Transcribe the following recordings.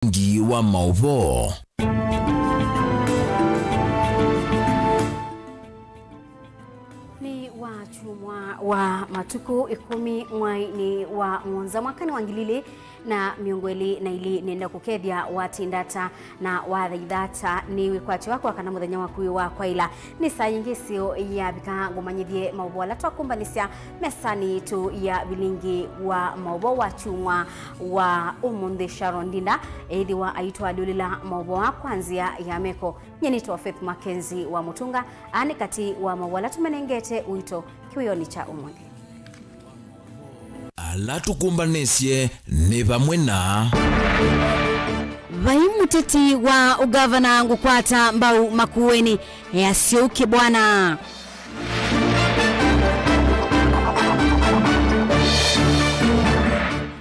Vilingi wa Mauvoo. Ni wa chumwa wa matuku 10 mwai wa mwanza mwakani wangilili na miongweli na ili nenda kukethia watindata na wathaithata ni wikwati wako kana muthenya waku wa kwaila ni saa nyingi sio ya bika ngomanyithie Mauvoo la twakumbanisya mesani tu ya Vilingi wa Mauvoo wa chumwa wa umundi Sharon Ndinda ethi wa aitwa Dulila Mauvoo kwanzia ya meko nyenito Faith MAKENZI wa Mutunga ani kati wa Mauvoo la tumenengete uito kiwiyoni cha umundi ala tukumbanisye ni vamwe na vai muteti wa ugavana ngukwata mbau makuweni yasiuke bwana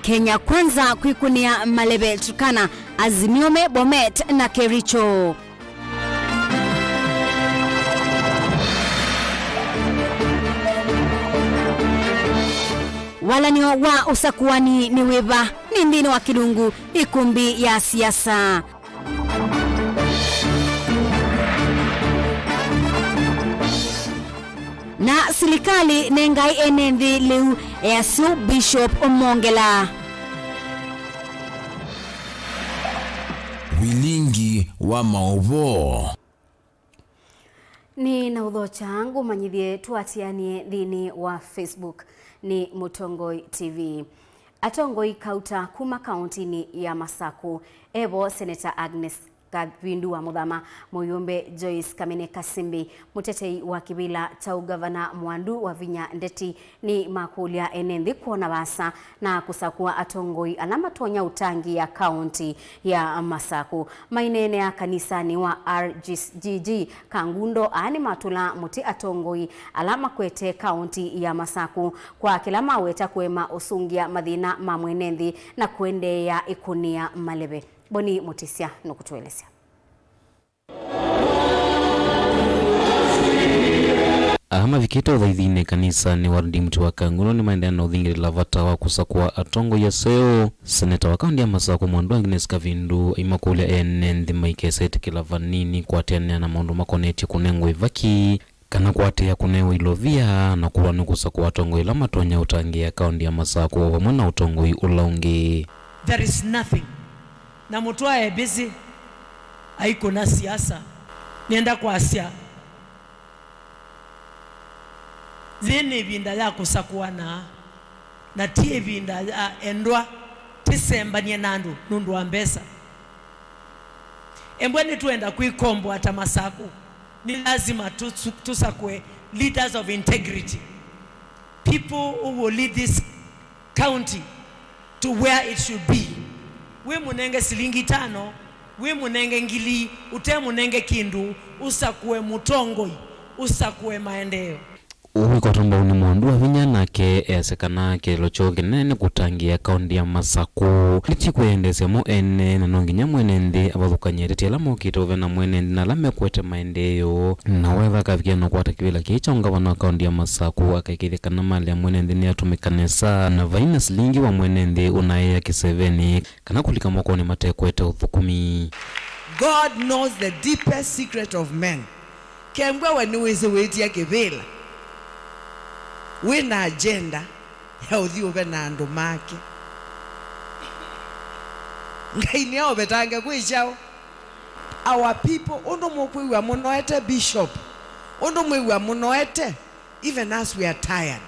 Kenya kwanza kwikunia Malebe Turkana Azimiome Bomet na Kericho wala ni wa usakuani ni weba ni ndini wa Kidungu ikumbi ya siasa na serikali nengai enendi leu esu Bishop Omongela Vilingi wa Mauvoo ni na udho changu manyithie tuatianie dhini wa Facebook ni Mutongoi TV. Atongoi kauta kuma kauntini ya Masaku evo Senator Agnes Kavindu wa Muthama Muyumbe Joyce Kamene Kasimbi mutetei wa kibila cha ugavana Mwandu wa Vinya Ndeti ni makulia enendi kuona basa na kusakua atongoi alama tonya utangi ya kaunti ya Masaku mainene ya kanisa ni wa RGG Kangundo ani matula muti atongoi alama kwete kaunti ya Masaku kwa kilama weta kwema usungia madhina mamwenendi na kuende ya ikunia Malebe Boni Mutisia nukutuelezea. Ahama vikito dhaidhine kanisa ni wardi mtu wa Kanguno ni maendano dhingiri lavata wa kusakua atongo ya seo. Seneta wa kaundi ya Masaku Mwandu Agnes Kavindu imakule enendi maikeseti kilavanini kwa tena na maundu makoneti kunengwe vaki kana kwa ya kunewe ilovia na kuwa nukusakua atongo ila matonya utangi ya kaundi ya Masaku wa mwana utongo ulaungi. There is nothing na mtu ae busy haiko na siasa nienda kwa Asia zini vinda ya kusakuwa na tie vinda ya endwa tisemba nye nandu nundu wa mbesa embweni tuenda kuikombo hata Masaku ni lazima tusakwe leaders of integrity, people who will lead this county to where it should be. We munenge silingi 5 we munenge ngili ute munenge kindu usakue mutongoi usakue maendeo uwi kwa tomba uni Mwandu wa Vinya nake easekana ke lochoke nene kutangia kaundi ya Masaku lichi kuendese mo ene na nonginya mwenende abadhukanyere tela mokito vena mwenende na lame kwete maendeo na weva kavikia no kwa takivila kicha ungavana kaundi ya Masaku akaikithika na mali ya mwenende ni atumikanesa na vaina silingi wa mwenende unaea kiseveni kana kulika mwako ni mate kwete uthukumi. God knows the deepest secret of men. Kembwa waniweze weti ya kevela we na agenda ya uthi ube na andu make ngai ni ao betange kwichao our people ondo mokwiwa munoete bishop ondo mwiwa munoete even as we are tired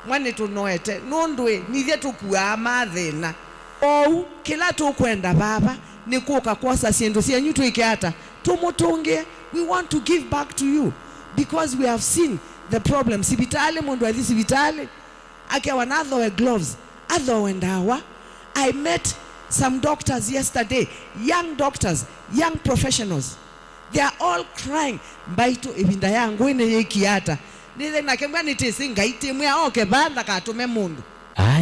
mwani tunoete nondwe nithia tukua mathina ou kila tukwenda baba ni kuka kosa sindu cianyu twikiata tumutungie. We want to give back to you because we have seen the problem. Sibitali mundu athi sibitali ake wanathoe gloves athoe ndawa. I met some doctors yesterday, young doctors, young professionals. They are all crying mbaitu ibinda yangu ine yekiata nithe nakembwa nitisi ngaite mwe oke banda katume mundu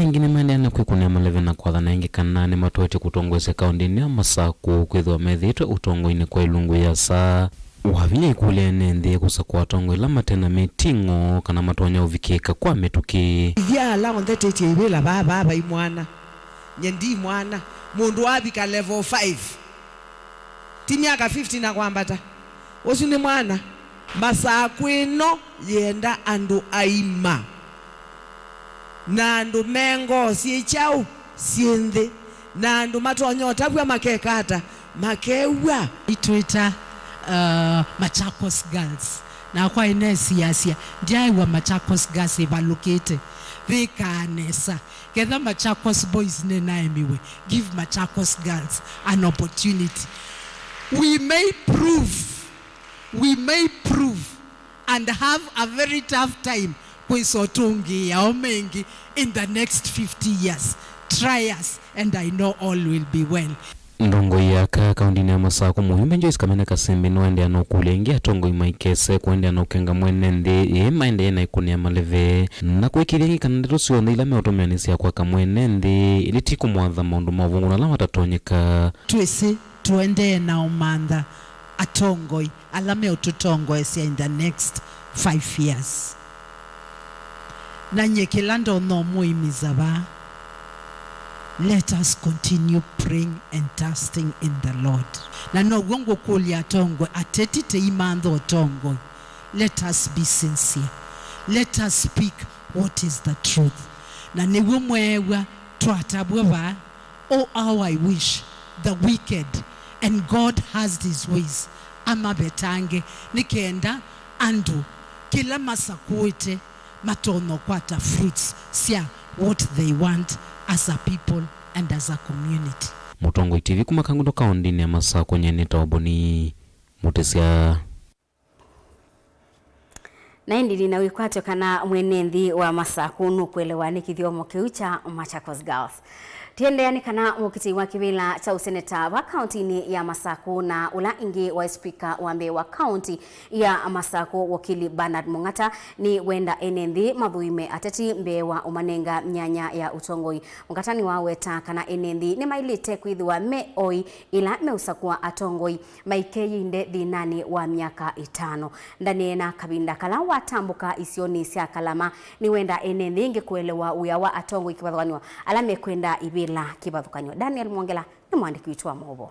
ingine manena kwikunia Malebe na kwa dhana ingi kanane matuwete kutongwese kaundi ni ya Masaku kwethwa methitwe utongo ine kwa ilungu ya saa wavinya ikule nende kusakua tongo ila matena metingo kana matonya uvikika kwa metuki ya la ondete iti ibela baba imwana nyendi mwana mundu wabika level 5 ti miaka 50 na kwambata usu ni mwana masaku ino yenda andu aima na andu mengo siechau siende na andu matonyota bwa makekata makewa Twitter Machakos girls na kwa inesi yasia ndiye wa Machakos girls evaluate vikanesa ketha Machakos boys ne na emiwe give Machakos girls an opportunity. We may prove and have a very tough time kwisotungi ya omengi in the next 50 years. Try us and I know all will be well. Ndongo yaka kaundini ya Masako muhimbe Joyce Kamene Kasembe nwende anokulengi atongo imaikese kwende anokenga mwenende maende na ikuni ya maleve na kuikiringi kanandero siwanda ilame otomeanisi ya kwa kamwenende ilitiku mwadha maundu mavungu na lama tatonyeka Tuisi tuende na umanda atongoi alame otutongo esia in the next 5 years. Na nyekilando no muimizaba. Let us continue praying and trusting in the Lord. Na no gongo kuli atongo ateti te imando otongo. Let us be sincere. Let us speak what is the truth. Na niwumwewa tuatabwa. Oh, how I wish the wicked and God has his ways. Ama betange nikenda andu kila masakuite matono kwata fruits sia what they want as a people and as a community. Mutongo TV kumakangundo kaundini ya Masako nyeneta waboni mutesia na ndili na wikwato kana mwenendi wa Masako nukwelewani kithiomo kiucha Machakos Girls. Tiendeani kana mukiti wa kibila cha useneta wa kaunti ya Masako na ula ingi wa speaker wambe wa kaunti ya Masako wakili Bernard Mungata ni wenda enendi madhuime ateti mbewa umanenga nyanya ya utongoi. Mungata ni waweta kana enendi ni mailite kuidhua meoi ila meusakua atongoi maikeyi inde dhinani wa miaka 5. Ndani na kabinda kala watambuka isioni sia kalama ni wenda enendi inge kuelewa uyawa atongoi kibadhwaniwa alame kwenda ibi la kibathukanyo. Daniel Mwongela ni mwandiki wetu wa Mauvoo.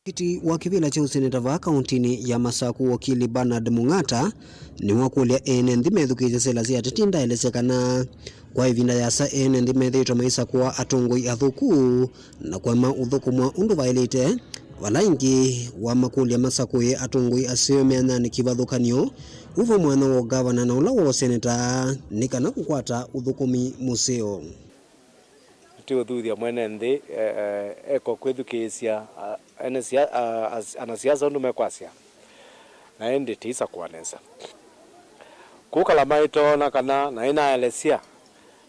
Kiti wa kibila cha useneta wa kauntini ya Masako wakili Bernard Mungata ni wakulia enendi methukite selasi atitinda elesekana kwa ivinda yasa enendi methitwa maisa kwa atongoi athuku na kwa mauthuku mwa undu vailite wala ingi wa makulia Masako ye atongoi asio meanani kibathukanyo uvo mwana wa gavana na ula wa seneta nikana kukwata uthukumi museo. Tuthudhia mwenende eko kwithukisia anasiasa undu mekwasia na endi tisa kwanesa kukalama itona kana na inaelesia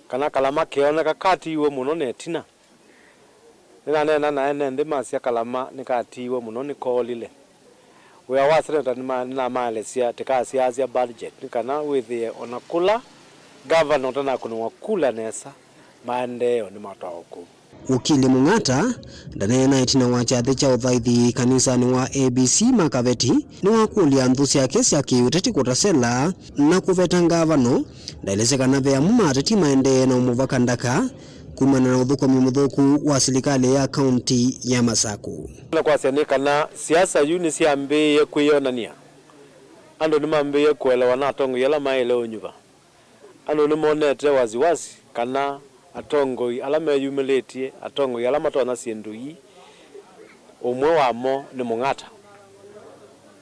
kana kalama kiona kakati iwe muno netina nena na enendi masia kalama nikati iwe muno nikolile we awasreta na maelesia tikasiasia budget nikana withie onakula governor tana kuna wakula nesa maendeo ni matauku. Wakili Mungata ndanena itina wachathi cha uthaithi kanisa ni wa ABC Makaveti ni wakulia nthusi ya kesi ya kiuteti kutasela na kuveta ngavano ndaelesekana vea mumateti maende na umuvaka ndaka kumana na uthukomi muthuku wa serikali ya kaunti ya Masako. Na kwa senekana siasa yuni siambiye kwiyonania ando nimambiye kuelewa na atongo yala maele onyuva ando nimonete waziwazi kana atongoi alame yumeletie atongoi alama tona siendui umwe wamo ni Mungata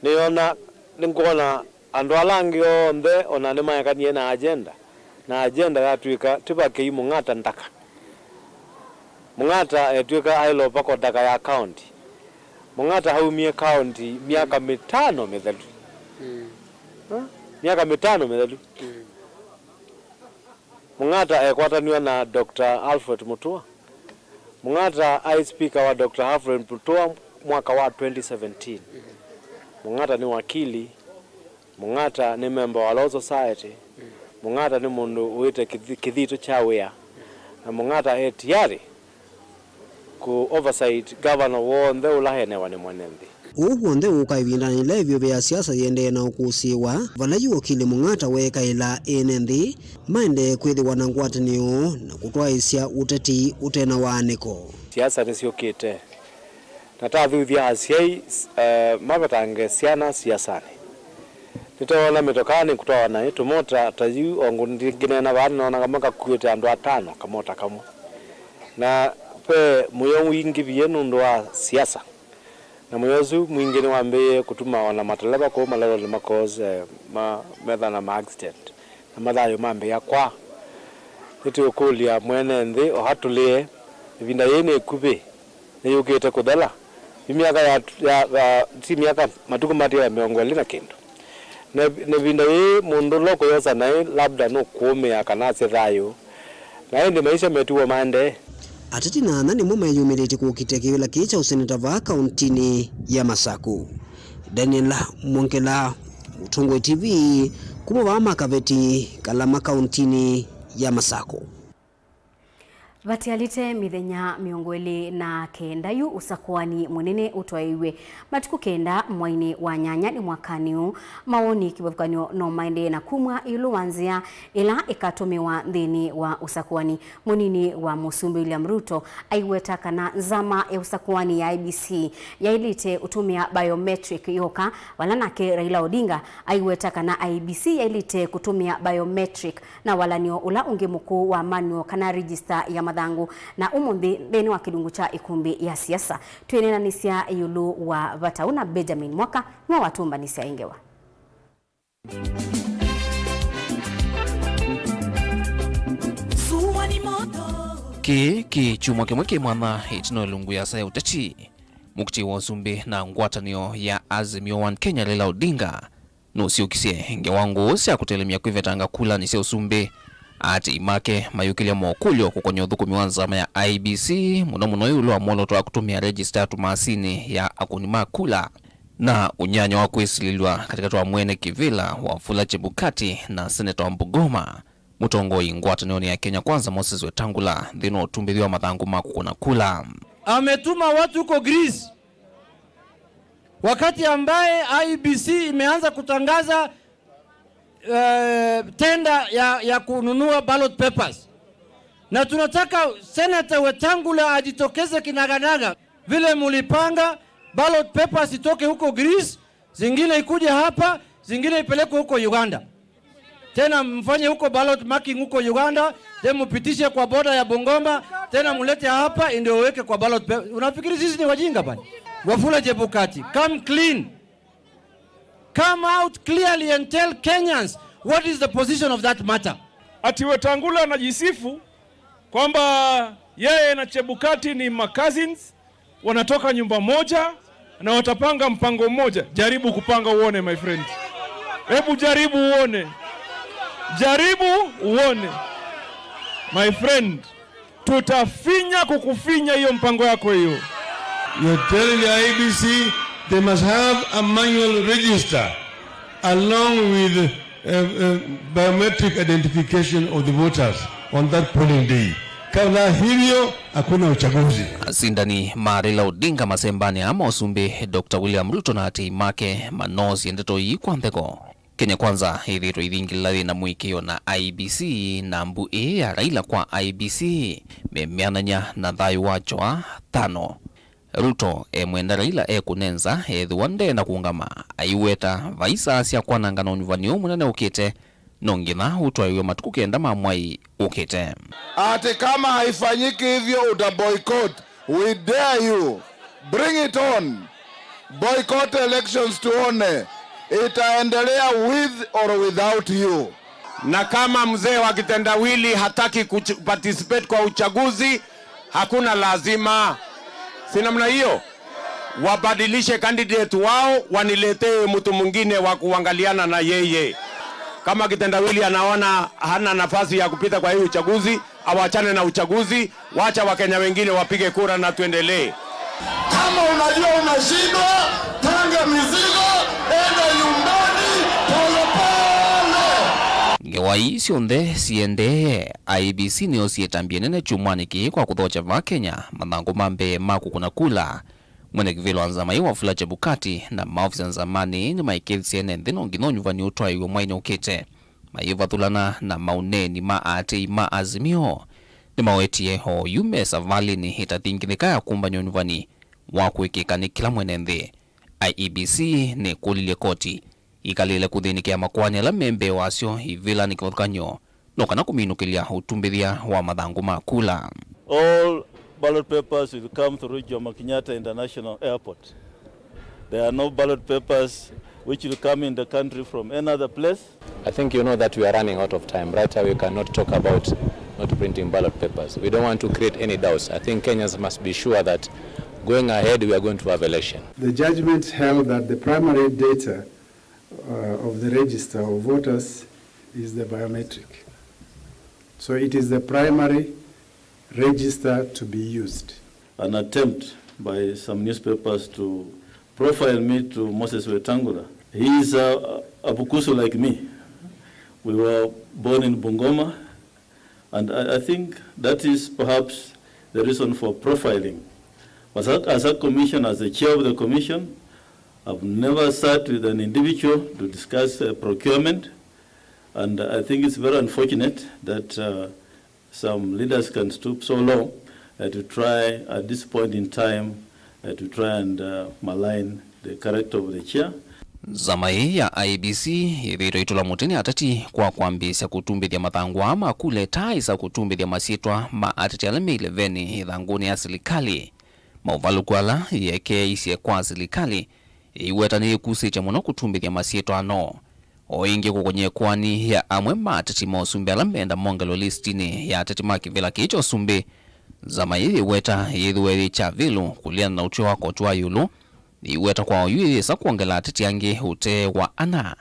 niona ningona ando alangi onde ona nemayakanie na agenda yatwika tibake Mungata ndaka Mungata etwika ailo pako ndaka ya county Mungata haumie county miaka 5 medhalu miaka 5 medhalu Mungata ekwataniwa na Dr. Alfred Mutua. Mungata ai speaker wa Dr. Alfred Mutua mwaka wa 2017. Mungata ni wakili. Mungata ni member wa Law Society. Mungata ni mundu uite kithito cha wea. Na Mungata etiari ku oversight governor wonde ulahene wani mwenende. uwonde ukaivindanile vyo vya siasa yende na ukusiwa vala yuokili Mung'ata weka ila enenthi maende kwithiwa na ngwatanio na kutwaisya uteti utena waniko siasa nisiokite natathuthia asiai mavetange siana siasani nitawala mitokani kutoa na tumota tayu ongundingine na bana naona kama kakuete andu atano kamota kamwe na pe muyo wingi bienu ndo siasa na muyozu mwingine wambe kutuma wana matalaba ko malalo le makoze metha na accident na madhayo mambe yakwa nitio kulia mwene ndi ohatulie vinda yene kube na yukete kudala miaka ya miaka matuko mati ya meongweli na kindu na vinda ye mundu loko yosa na labda no kuome akanase thayo na ende maisha metuwa mande ateti nana ni mumeyumirite kukite kiwila kicha useneta va kauntini ya Masaku. Daniel Mwongela, Mutongoi TV, kuma Makaveti kalama kauntini ya Masaku. Vatialite mithenya miongweli na kenda yu usakuani munene utwaiwe matuku kenda mwaini wa nyanya ni mwakaniu maoni kibavukanyo no maende na kumwa ilu wanzia ila ikatumiwa ndini wa usakuani munini wa Musumbi William Ruto aiweta kana zama ya usakuani ya IBC yailite utumia biometric yoka walanake Raila Odinga aiweta kana IBC yailite kutumia biometric na walanio ula unge mkuu wa manual kana register ya madhangu na umundi beni wa kidungu cha ikumbi ya siasa tuenena nisia yulu wa Vatauna Benjamin Mwaka mwa watumba nisia ingewa ki chumwa kimweke mwana itino lungu ya saya utachi mukti wa Zumbi na ngwatanio ya Azimio One Kenya Raila Odinga no siukisie nge wangu sia kutelemia kwivetanga kula ni Zumbi ati imake mayukilia mokulyo kukonyo dhukumi wanzama ya IBC muno yulo wa molo toa kutumia register tumasini ya akunima kula na unyanyo wa kuisililwa katika toa mwene Kivila wa Fula Chebukati na Senator Mbugoma Mutongoi ngwatanio ya Kenya Kwanza Moses Wetangula dhino tumbidhiwa madhangu makukuna kula ametuma watu huko Greece wakati ambaye IBC imeanza kutangaza tenda ya kununua ballot papers na tunataka Senator Wetangula ajitokeze kinaganaga vile mulipanga ballot papers itoke huko Greece zingine ikuje hapa zingine ipelekwe huko Uganda tena mfanye huko ballot marking huko Uganda then mupitishe kwa boda ya Bungoma tena mulete hapa ndio weke kwa ballot paper. Unafikiri sisi ni wajinga bwana? Wafula Chebukati, come clean. Come out clearly and tell Kenyans what is the position of that matter. Ati Wetangula anajisifu kwamba yeye na Chebukati ni cousins, wanatoka nyumba moja na watapanga mpango mmoja. Jaribu kupanga uone my friend. Hebu jaribu uone. Jaribu uone. My friend, tutafinya kukufinya hiyo mpango yako hiyo. You're telling the IBC they must have a manual register along with biometric identification of the voters on that polling day. Kabla hivyo hakuna uchaguzi. Sindani Raila Odinga masembani ama Usumbi Dr. William Ruto na ati make manozi endeto yikwa ndeko Kenya Kwanza hivi tuidhingilali na mwikio na IBC na mbu ya Raila kwa IBC memeananya na dhayu wachwa 5 Ruto mwenda Raila kunenza dhuwande na kuungama aiweta vaisa asya kwa nangano nivaniyo munene ukite nongina utwaiwe matuku kenda mamwai ukite ate kama haifanyiki hivyo utaboycott. We dare you, bring it on, boycott elections tuone itaendelea with or without you. Na kama mzee wa kitendawili hataki participate kwa uchaguzi hakuna lazima. Sina mna hiyo. Wabadilishe candidate wao waniletee mtu mwingine wa kuangaliana na yeye. Kama kitendawili anaona hana nafasi ya kupita kwa hii uchaguzi, awachane na uchaguzi, wacha Wakenya wengine wapige kura na tuendelee. Kama unajua unashindwa, tanga mizigo, enda nyumbani polepole. Ngewai sionde siende IBC niyo sietambie nene chumwaniki kwa kuthocha va Kenya madhangu mambe maku kuna kula mwene kivilo anzamai wafula Chebukati na maofisa nzamani ni MAKENZI nthino ngino nyuvani utwaiwe mwaini ukite maivathulana na mauneni ma ati ma azimio ni mawetie ho yume savali ni hitathinginika ya kumba nyuvani wa kuikika ni kila mwene nthi. IEBC ni kulilie koti ikalile kuthinikia makwani ala membe wasio ivila ni kotkanyo no kana kuminukilia utumbithia wa mathangu makula. All ballot papers will come through Jomo Kenyatta International Airport. There are no ballot papers which will come in the country from any other place. I think you know that we are running out of time. Right now we cannot talk about not printing ballot papers. We don't want to create any doubts. I think Kenyans must be sure that going ahead we are going to have election. The judgment held that the primary data of the register of voters is the biometric. So it is the primary register to be used. An attempt by some newspapers to profile me to Moses Wetangula. He is a Bukusu like me. We were born in Bungoma, and I think that is perhaps the reason for profiling. As a commission, as the chair of the commission, I've never sat with an individual to discuss procurement, and I think it's very unfortunate that some leaders can stoop so low to try at this point in time to try and malign the character of the chair. Zamai ya IEBC ithiro itula mutini atati kwa kwambisya kutumbithia mathangwa ama kuleta isa kutumbithia masitwa ma atati ala 11 ithanguni ya serikali mauvalukwala yeke isye kwa serikali iwetani kusite muno kutumbithia masitwa ano oingi kukonye kwani ya amwe ma atati mosumbi ala menda mongelo listini ya atati makivila kicho sumbi. Zamai iweta yithuweri cha vilu kuliana na utio wako tuwa yulu iweta kwa uyuye sa kuongela atati yangi ute wa ana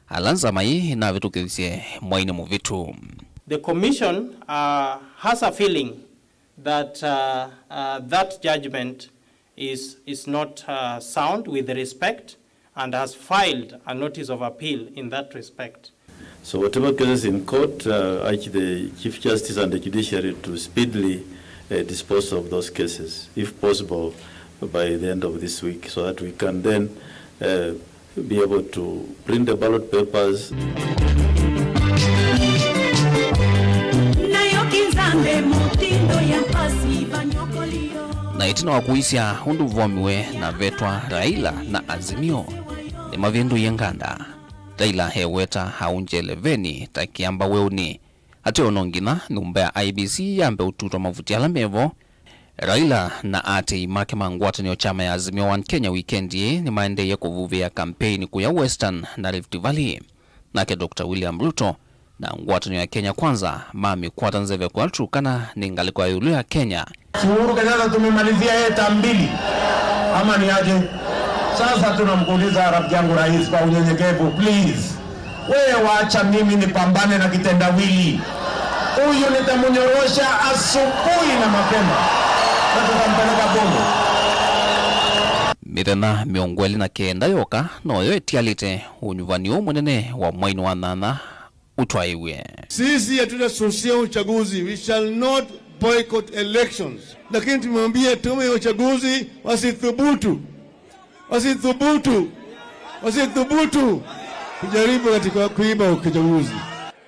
alanza mai na vitu kizye mwaini muvitu. The commission has a feeling that that judgment is not sound with respect and has filed a notice of appeal in that respect. So whatever cases in court, urge the Chief Justice and the Judiciary to speedily dispose of those cases, if possible, by the end of this week, so that we can then be able to print the ballot papers. Na itina wakuisya hundu vomiwe na vetwa Raila na Azimio ni mavindu yenganda. Raila heweta haunje 11 takiamba weuni ate onongina numba ya IEBC yambe ututo mavuti ala mevo. Raila na ate make mangwatanio chama ya Azimio One Kenya weekendi ni maendeye kuvuvia kampeni kuya Western na Rift Valley. Nake Dr. William Ruto na ngwatanio ya Kenya Kwanza mami kwa tanzeve kwa Turkana ni ngaliko ya yulu ya Kenya. Uhuru Kenyatta tumemalizia eta 2 ama ni aje? Sasa tunamkuuliza rafiki yangu rais kwa unyenyekevu, please wewe waacha mimi nipambane na kitendawili. Huyu nitamunyorosha asubuhi na mapema na tutampeleka Bongo. Mirena miongweli na kenda yoka noyo etialite unyuvani munene wa mwaini wa nana utwaiwe. Sisi hatutasusia uchaguzi. We shall not boycott elections. Lakini tumwambie tume ya uchaguzi wasithubutu kujaribu katika kuiba uchaguzi.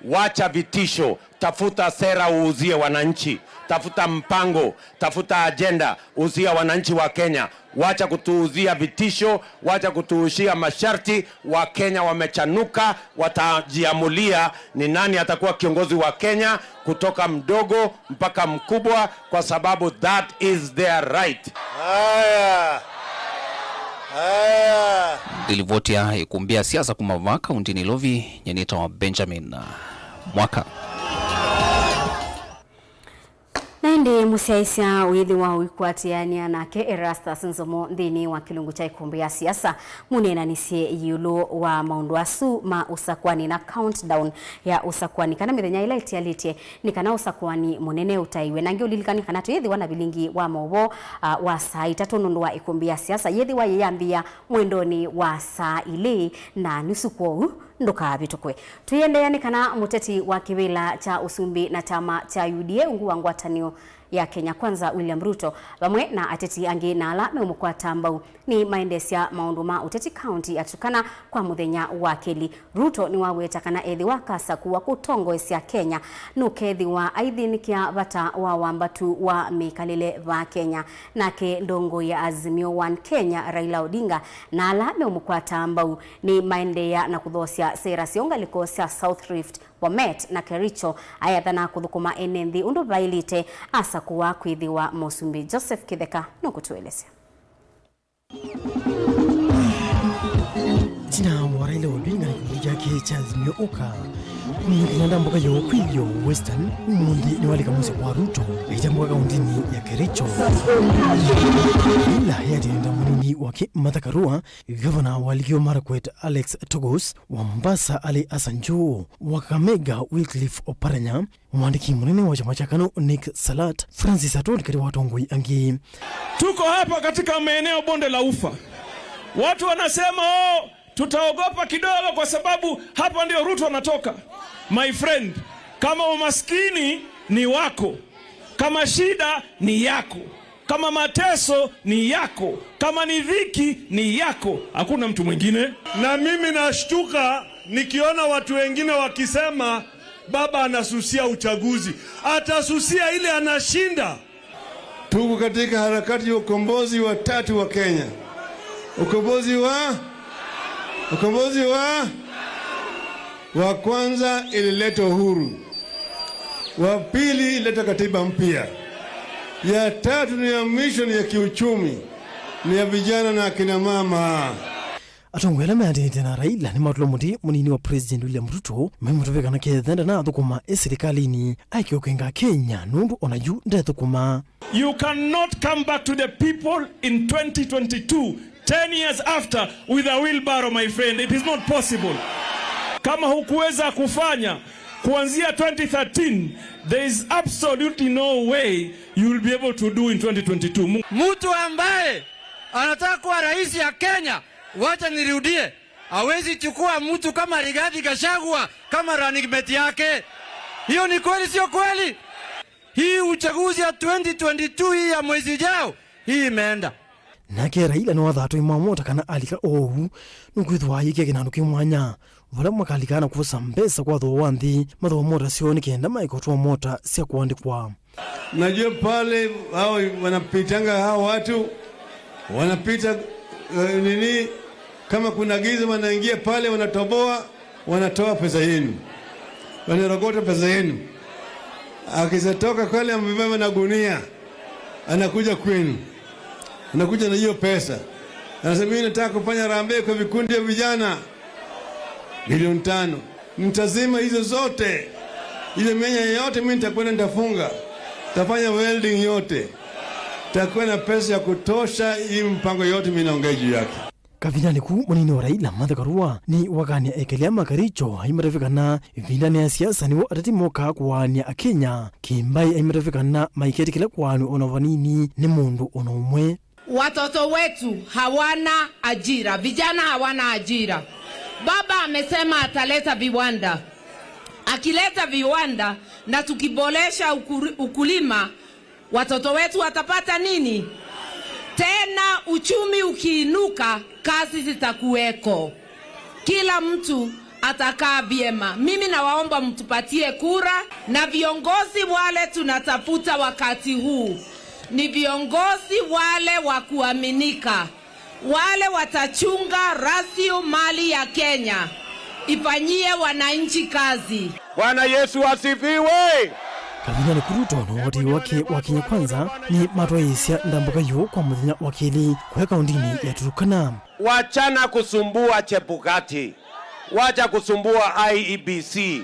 Wacha vitisho, tafuta sera uuzie wananchi, tafuta mpango, tafuta agenda uuzia wananchi wa Kenya. Wacha kutuuzia vitisho, wacha kutuushia masharti. Wa Kenya wamechanuka, watajiamulia ni nani atakuwa kiongozi wa Kenya kutoka mdogo mpaka mkubwa, kwa sababu that is their right. Dilivotia ikumbia siasa kumava kaunti ni Lovi nyenita wa Benjamin Mwaka. Naindi musiaisya uyithi wa uikwatiania nake Erastus Nzomo nthini wa kilungu cha ikumbi ya siasa munenanisie yulu wa maundu asu ma usakwani na countdown ya usakwani kana mithenya ila itialitie ni kana usakwani munene utaiwe nangi ulilikani kana tuyithi wana Vilingi wa Mauvoo wa saa 3 nundu wa ikumbi ya siasa yithi wa yambia mwendoni wa saa 2 na nusu kwou ndoka bitukwe tuyendeane kana muteti wa kivila cha usumbi na chama cha UDA ungu wa ngwatanio ya Kenya Kwanza William Ruto bamwe na ateti angi na ala meumukwata mbau ni maendesia maunduma uteti county atukana kwa muthenya wa keli. Ruto ni waweta kana ethi wakasa kuwa kutongoesya Kenya nukethi wa aithinikia bata wa wambatu wa mikalile va Kenya nake ndongo ya Azimio One Kenya Raila Odinga na ala meumukwata mbau ni maendea na kuthosya sera siongaliko cia South Rift Bomet na Kericho ayathana kuthukuma enenthi undu vailite asa kuwa kwithiwa Mosumbi. Joseph Kitheka nukutueleza. Tina wa Raila Odinga ni yake cha Azimio Oka kumukina mboka yo kwiyo Western umundi ni walika musi wa Ruto itambuka kaundini ya Kericho ila yadi nda munini wake Mathakarua Governor Waligio Marakwet Alex Togos wa Mombasa Ali Asanjo wa Kakamega Wycliffe Oparanya mwandiki munene wa chama cha KANU Nick Salat Francis Atoli kati watongoi angi. Tuko hapa katika maeneo bonde la Ufa. Watu wanasema tutaogopa kidogo kwa sababu hapa ndio Ruto anatoka. My friend, kama umaskini ni wako, kama shida ni yako, kama mateso ni yako, kama ni dhiki ni yako, hakuna mtu mwingine. Na mimi nashtuka nikiona watu wengine wakisema baba anasusia uchaguzi. Atasusia ile anashinda. Tuko katika harakati ya ukombozi wa tatu wa Kenya. Ukombozi wa kwanza ilileta uhuru. Wa pili ilileta katiba mpya. Ya tatu ni ya mission ya kiuchumi. Ni ya vijana na akina mama. Atongwela meandite na Raila ni matulo muti munini wa President William Ruto memutuveka na kethenda na thukuma esirikalini aikiokenga Kenya nundu onaju ndethukuma. You cannot come back to the people in 2022 10 years after with a wheelbarrow, my friend. It is not possible. Kama hukuweza kufanya kuanzia 2013, there is absolutely no way you will be able to do in 2022. Mtu ambaye anataka kuwa rais ya Kenya, wacha nirudie, hawezi chukua mtu kama Rigathi Gachagua kama running mate yake. Hiyo ni kweli sio kweli? Hii uchaguzi ya 2022 hii ya mwezi jao, hii imeenda. Nake Raila no wathato imamota kana alika ohu nukwithwa yike kinanu kimwanya vala makalikana kuvusa mbesa kwa tho wanthi matho mota sioni kenda maikotwa mota sia kuandikwa. Najua pale hao wanapitanga hao watu wanapita nini kama kuna giza wanaingia pale wanatoboa wanatoa pesa yenu. Wanarogota pesa yenu. Akisatoka kale amebeba na gunia anakuja kwenu. Anakuja na hiyo pesa. Anasema mimi nataka kufanya harambee kwa vikundi vya vijana milioni 5. Mtazima hizo zote. Ile menya yote mimi nitakwenda nitafunga. Tafanya welding yote. Takuwa na pesa ya kutosha hii mpango yote mimi naongea juu yake. Kavinani ku munini wa Raila Mathakarua ni wakania ekelia makaricho aimatafika vindani ya siasa niwo atati moka kuwania Kenya kimbai aimatafika na maiketi kila kwanu onavanini ni mundu onomwe. Watoto wetu hawana ajira, vijana hawana ajira. Baba amesema ataleta viwanda. Akileta viwanda na tukiboresha ukulima, watoto wetu watapata nini? Tena uchumi ukiinuka, kazi zitakuweko. Kila mtu atakaa vyema. Mimi nawaomba mtupatie kura, na viongozi wale tunatafuta wakati huu ni viongozi wale wa kuaminika. Wale watachunga rasilimali ya Kenya, ifanyie wananchi kazi. Bwana Yesu asifiwe. Kavinani kuruto no wati wake wa Kenya Kwanza ni matwaisya ndambuka yo kwa muthenya wakili kwa kaundini ya Turkana. Wachana kusumbua Chebukati. Wacha kusumbua IEBC.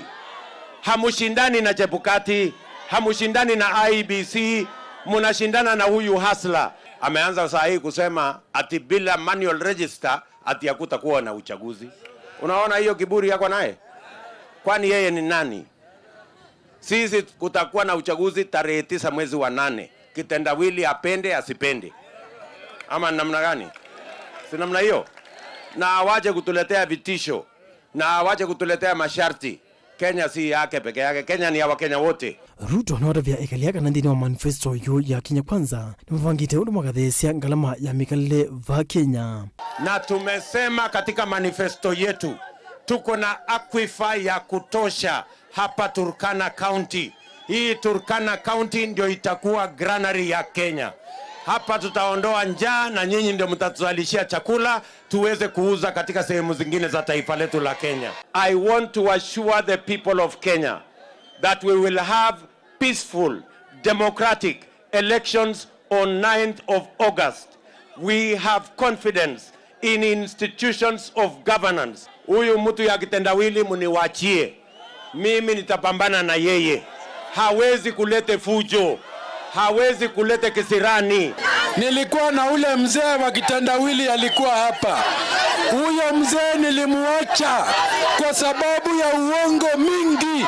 Hamushindani na Chebukati, hamushindani na IEBC, munashindana na huyu hasla. Ameanza saa hii kusema ati bila manual register ati hakutakuwa na uchaguzi. Unaona hiyo kiburi yako naye? Kwani yeye ni nani? Sisi kutakuwa na uchaguzi tarehe 9 mwezi wa 8. Kitendawili apende asipende. Ama namna gani? Si namna hiyo. Na awache kutuletea vitisho. Na awache kutuletea masharti. Kenya si yake peke yake. Kenya ni ya Wakenya wote. Ruto na vya ekaliaka na ndini wa manifesto yu ya Kenya Kwanza ni mvangite undu magathesia ngalama ya mikalile va Kenya. Na tumesema katika manifesto yetu tuko na aquifer ya kutosha hapa Turkana County. Hii Turkana County ndio itakuwa granary ya Kenya. Hapa tutaondoa njaa na nyinyi ndio mtatuzalishia chakula tuweze kuuza katika sehemu zingine za taifa letu la Kenya. I want to assure the people of Kenya that we will have peaceful, democratic elections on 9th of August. We have confidence in institutions of governance. Huyu mtu ya kitendawili muniwachie. Mimi nitapambana na yeye. Hawezi kulete fujo. Hawezi kulete kisirani. Nilikuwa na ule mzee wa kitendawili alikuwa hapa. Huyo mzee nilimuacha kwa sababu ya uongo mingi.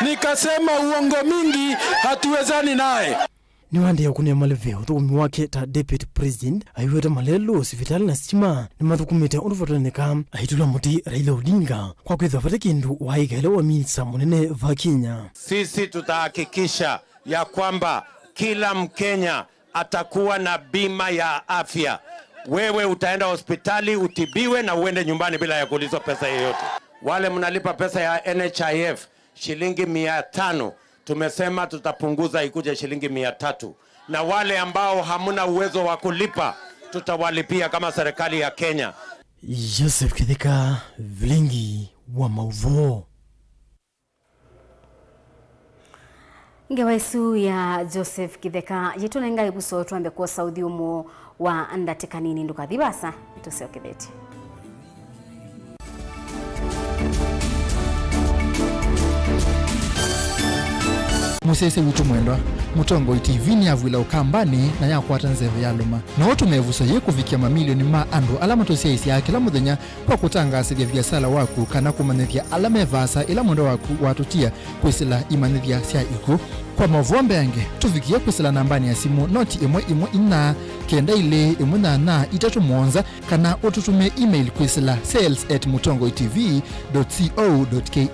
Nikasema uongo mingi hatuwezani naye. Ni wande ya kunia maleveo thukumi wake ta deputy president aiweta malelo sivitali na stima ni mathukumite unufotaneka aitula muti Raila Odinga kwa kwetha fata kindu waikaile wa minisa munene va Kenya. Sisi tutahakikisha ya kwamba kila Mkenya atakuwa na bima ya afya. Wewe utaenda hospitali utibiwe na uende nyumbani bila ya kuulizwa pesa yoyote. Wale mnalipa pesa ya NHIF shilingi 500, tumesema tutapunguza ikuje shilingi 300. Na wale ambao hamuna uwezo wa kulipa tutawalipia kama serikali ya Kenya. Joseph Kitheka, Vilingi wa Mauvoo. Ngewaisu ya Joseph Kitheka jitunenga iguso tuambe kwa Saudi umo wa ndatekanini ndukathibasa tuseoketheti. Musese witu mwendwa Mutongo TV ni avwila ukambani na yakwata nzeve ya luma na watu mevuso ye kufikia mamilioni ma andu alama tosia isi ya kila muthenya kwa kutangasithia biasala waku kana kumanithia alama evasa ila mwendo waku watutia kwisila imanithia sia iku kwa Mauvoo yange tufikia kwisila nambani ya simu noti imwe ina kenda ile imwe na itatu mwonza kana ututume email kwisila sales@mutongotv.co.ke.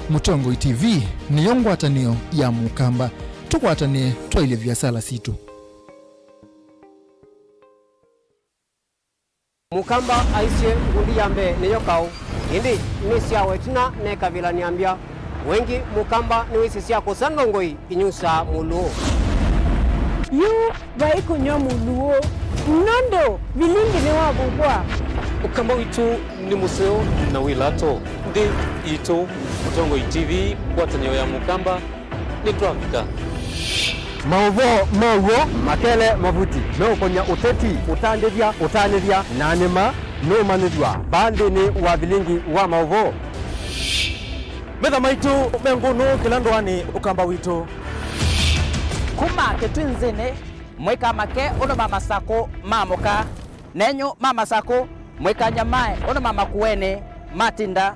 Mutongo TV ni yongwatanio ya mukamba tukwatane twaile biasala situ. Mukamba aisye ngundi yambe niyo kau indi nisia wetina neka vila niambia wengi mukamba ni wisi siya kusandongoi inyusa muluo yu baiko nyo muluo nondo Vilingi ni wabubwa ukamba witu ni museo na wilato ndi ito Mutongo TV kwatanyo ya mukamba ni tuafika Mauvoo makele mavuti no konya uteti utandithia nanima no manithwa bandi ni wa Vilingi wa Mauvoo metha maitu menguno kilandwani ukamba witu kuma ketwinzene mweka make ono mama sako mamoka nenyo mama sako mweka nyamae ono mama kuene matinda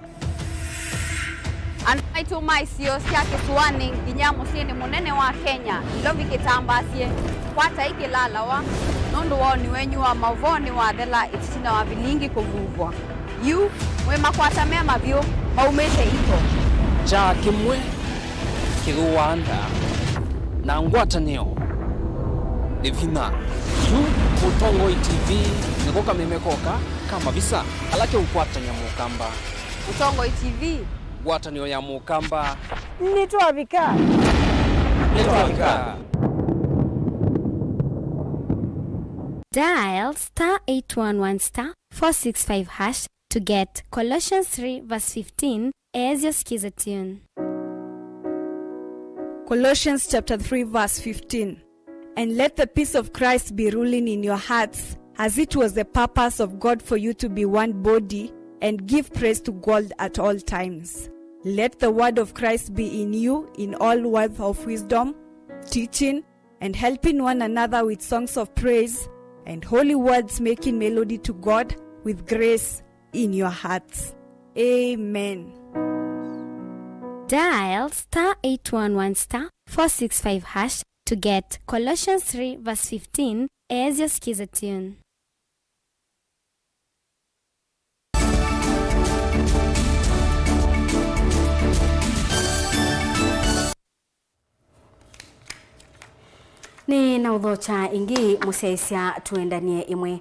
Anaitu maisio siya kisuani nginyamu sieni munene wa Kenya ilovi kitambasie kwata iki lalawa nundu woni wenyu wa Mauvoo ni wathela ititina wa Vilingi kuvuvwa yu mwe makwata mema vyo maumete ito cha kimwe kiguwanda na ngwatanio divina yu Mutongo TV nikoka mimekoka kama visa alake ukwatanya mukamba Mutongo TV watanio ya mukamba nitwavika Dial *811*465# to get Colossians 3:15 as your skiza tune. Colossians chapter 3 verse 15. And let the peace of Christ be ruling in your hearts, as it was the purpose of God for you to be one body and give praise to God at all times. Let the word of Christ be in you in all words of wisdom, teaching and helping one another with songs of praise and holy words, making melody to God with grace in your hearts. Amen. Dial *811*465# to get Colossians 3:15 as your skiza tune. Ni na udhocha ingi museisya tuendanie imwe.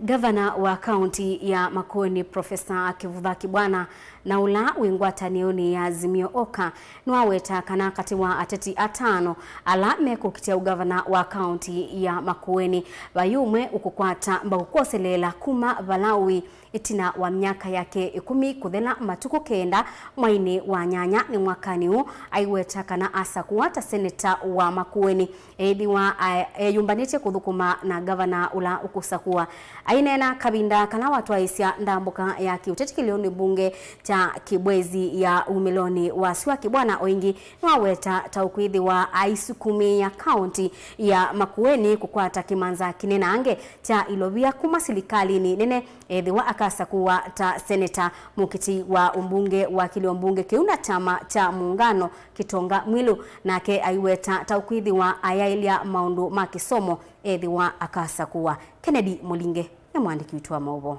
Gavana wa kaunti ya Makueni Profesa Kivutha Kibwana na ula wingwatanioni ya Azimio Oka nwaweta kana kati wa ateti atano ala mekukitia ugavana wa kaunti ya Makueni bayumwe ukukwata mbakukoselela kuma Valawi itina wa miaka yake 10 kuthela matuku kenda mwaini wa nyanya ni mwakani huu aiweta kana asa kuwata seneta wa Makueni ediwa yumbanite kuthukuma na gavana ula ukusakua ainena kabinda kana watu aisya ndambuka ya kiuteti kilioni bunge cha Kibwezi ya umiloni wa Siwa Kibwana oingi nwaweta taukwidhi wa aisukumi ya kaunti ya Makueni kukwata kimanza kinena ange cha ilovia kuma silikali ni nene edhiwa akasa kuwa ta seneta mukiti wa umbunge wa kiliombunge kiuna chama cha muungano Kitonga Mwilu nake aiweta taukwidhi wa ayailia maundu makisomo edhiwa akasa kuwa Kennedy Mulinge ya mwandiki wetu wa Mauvoo.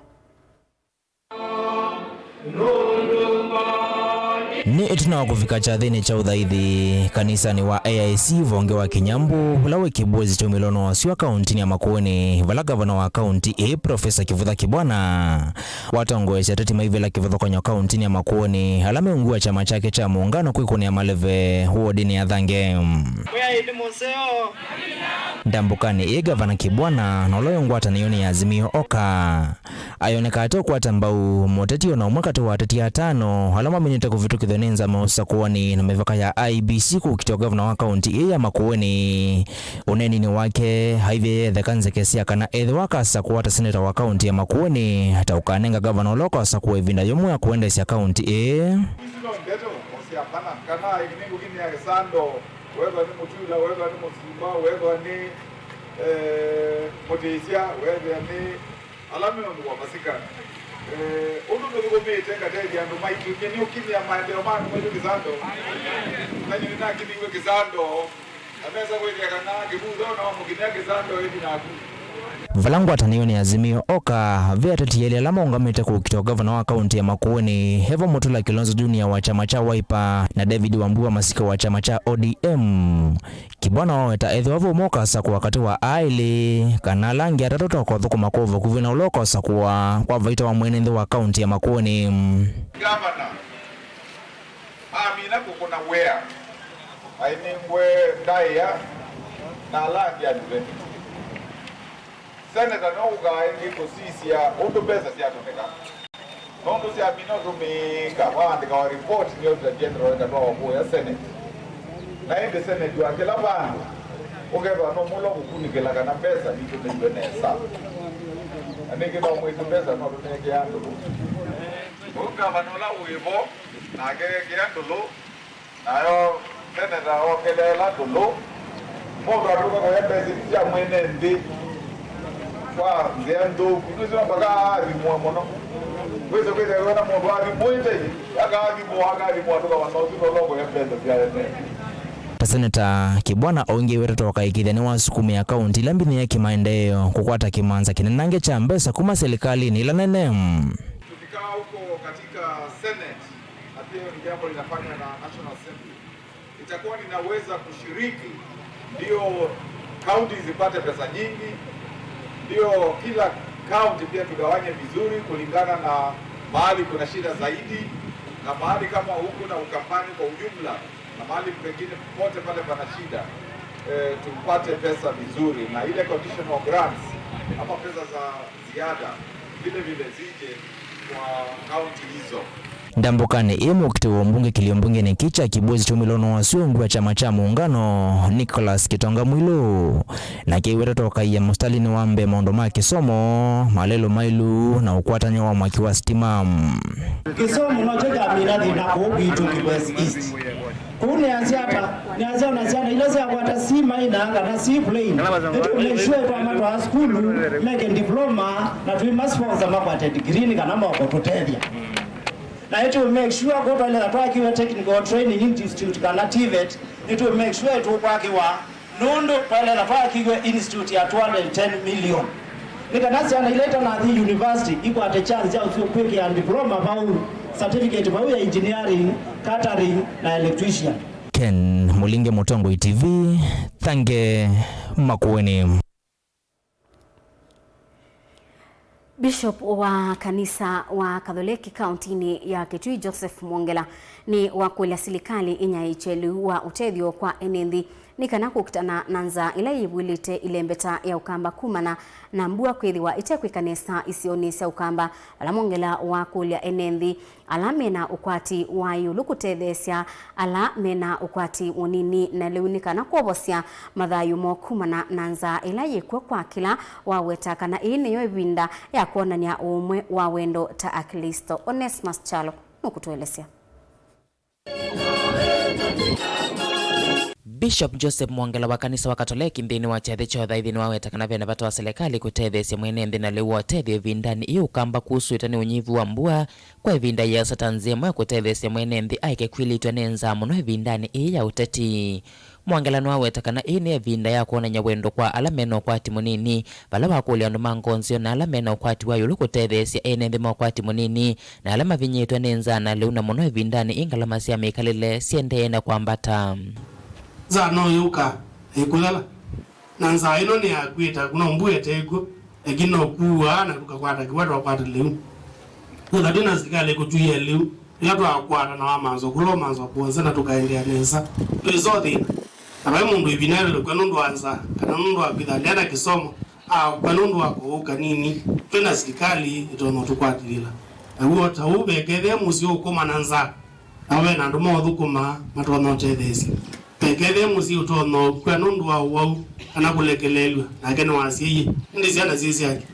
Ni itina kufika chathini cha udhaithi kanisani wa AIC vonge wa Kinyambu lawe Kibwezi cha umilono wa Siwa kaunti ya Makueni vala gavana wa kaunti Profesa Kivutha Kibwana watongoesha tetima hivi la Kivutha kwenye kaunti ya Makueni alame ungua chama chake cha muungano kwikuni ya maleve huo dini ya Thange ndambukani gavana Kibwana na uloyo ngwata nioni ya Azimio Oka ayoneka ato kwa tambau motetio na umwakati wa ateti atano alama minita kuvitu kithonenza mausa kuwani na mevaka ya IBC kukitio gavana wa kaunti ya Makueni uneni ni wake haive thekanze kesia kana edhi waka asa kuwata seneta wa kaunti ya Makueni hata ukanenga gavana uloko asa kuwa evinda yomu ya kuenda sia kaunti whether ni mutula whether ni musimba whether ni motesia whether ni alame ndo wabasika undu ndo ngomete ngate ya ndo maitu ni ukini ya maendeleo manu mwetu kizando na ni na kini we kizando ameza kweli kana kibuzo na mugini ya kizando hivi na Valangwa tanioni Azimio Oka vya tatieli alama ungamete kukitoa gavana wa kaunti ya Makueni Hevo Mutula Kilonzo Junior wa chama cha Wiper na David Wambua Masika wa chama cha ODM Kibwana waweta edhi wavu moka saku wakati wa aili kana langi atatoto kwa dhuku makovu kuvina uloko saku kwa vaita wa mwenendo wa kaunti ya Makueni gavana amina kukuna wea ainingwe daya na langi adwe Senator no guy kusisi ya undu pesa siya tumeka. Nondo siya mino tumika waandika wa report ni auditor general katwa wakuu ya Senate. Na hindi Senate wa kila bandu. Ungeba no mulo kukunikela kana pesa ni tumenesa. Aniki no mwitu pesa no tumeke yandu. Unga manola uivo na keke yandu na yo Senator okelela dulu. Moga ruka kwa ya pesa ya mwene ndi. Kwa ngiando kunuzo mpaka rimwono wezo kweza yona muntu ali mwite akali mwatoka wanozi nologo ya pesa pia Seneta Kibwana onge wereto wakaikithani wa sukumi ya kaunti lambini ya kimaendeleo kukwata kimanza kinenange cha mbesa kuma serikali ni la nene tukikaa huko katika Senate na pia ni jambo linafanywa na National Assembly itakuwa ninaweza kushiriki ndio kaunti zipate pesa nyingi ndio kila kaunti pia tugawanye vizuri kulingana na mahali kuna shida zaidi na mahali kama huku na Ukambani kwa ujumla na mahali pengine pote pale pana shida tupate pesa vizuri na ile conditional grants ama pesa za ziada vile vile zije kwa kaunti hizo. Ndambukane mukiti wa mbunge kiliombunge ni kicha Kibwezi cha umilono wa Siwa chama cha muungano Nicholas Kitonga Mwilu na kiweta toka ya mustalini wambe maondo makisomo malelo mailu na ukwatanya wa mwaki wa stima kisomo unachoka miradi na kubitu Kibwezi East kune anziapa ni anzia unaziana ile za kwata si maina anga na si plane eto leswe kwa mato wa school make diploma na tu must sponsor makwata degree ni kana mako totelia na it will make sure go to the technical training institute kana TVET it will make sure to kwakiwa nondo pale na kwakiwa institute ya 210 million nikanasi anaileta na the university iko ate chance ya usio kweke ya diploma au certificate ya engineering catering na electrician Ken Mulinge Mutongoi TV thange makueni. Bishop wa kanisa wa Katholiki kauntini ya Kitui Joseph Mwongela ni wakulia serikali inyaichelu wa utethio kwa enendi nikana kukutana nanza ila yibwilite ile mbeta ya ukamba kumana na mbua kwithiwa itekwi kanisa isionisa ukamba ala Mwongela wakulia enendi ala mena ukwati wa yulu kutethesia ala mena ukwati unini na leunikana kuobosia mathayu mokumana nanza ila yikwe kwa kila waweta kana ini yo ibinda ya kuonania umwe wa wendo ta Akristo. Onesmus Chalo nukutuelezea. Bishop Joseph Mwongela wa kanisa wa Katoliki nthini wa chethe chotha ithini waweta kana vena vatu wa serikali kutethesia mwene nthi na liu watethio vindani iyo ukamba kuhusu itani unyivu wa mbua kwa ivinda ya satanzia mwe kutethesia mwene nthi aike kwilitwa ni nzamu no vindani iya ya uteti. Mwongela no aweta kana ini evinda ya kuonanya wendo kwa alamena ukwati munini vala wakulia andu mangonzio na alamena ukwati wa yulu kutethesia ene nthi maukwati munini na alama vinyitwa ni nzana liu na muno vindani ingalama sia mikalile siendeena kwambata. Zano yuka ekulala na nza ino ni akwita kuna mbuye tego egino kuwa na kukakwata kiwatu wakwata leu kuna dina zikale kutuye leu yatu akwata na wamanzo kulo manzo kuanza na tukaendea nesa tulizote na mundu ibinale kwa nundu anza kana nundu abidha ndana kisomo kwa nundu wako nini tena serikali itono tukwatilila awo taube kede musio koma nanza awe na ndumo thukuma matono tethesi pekede musi utono kwa nundu wa anakulekelelwa na kene wasiye ndizi ana zizi yake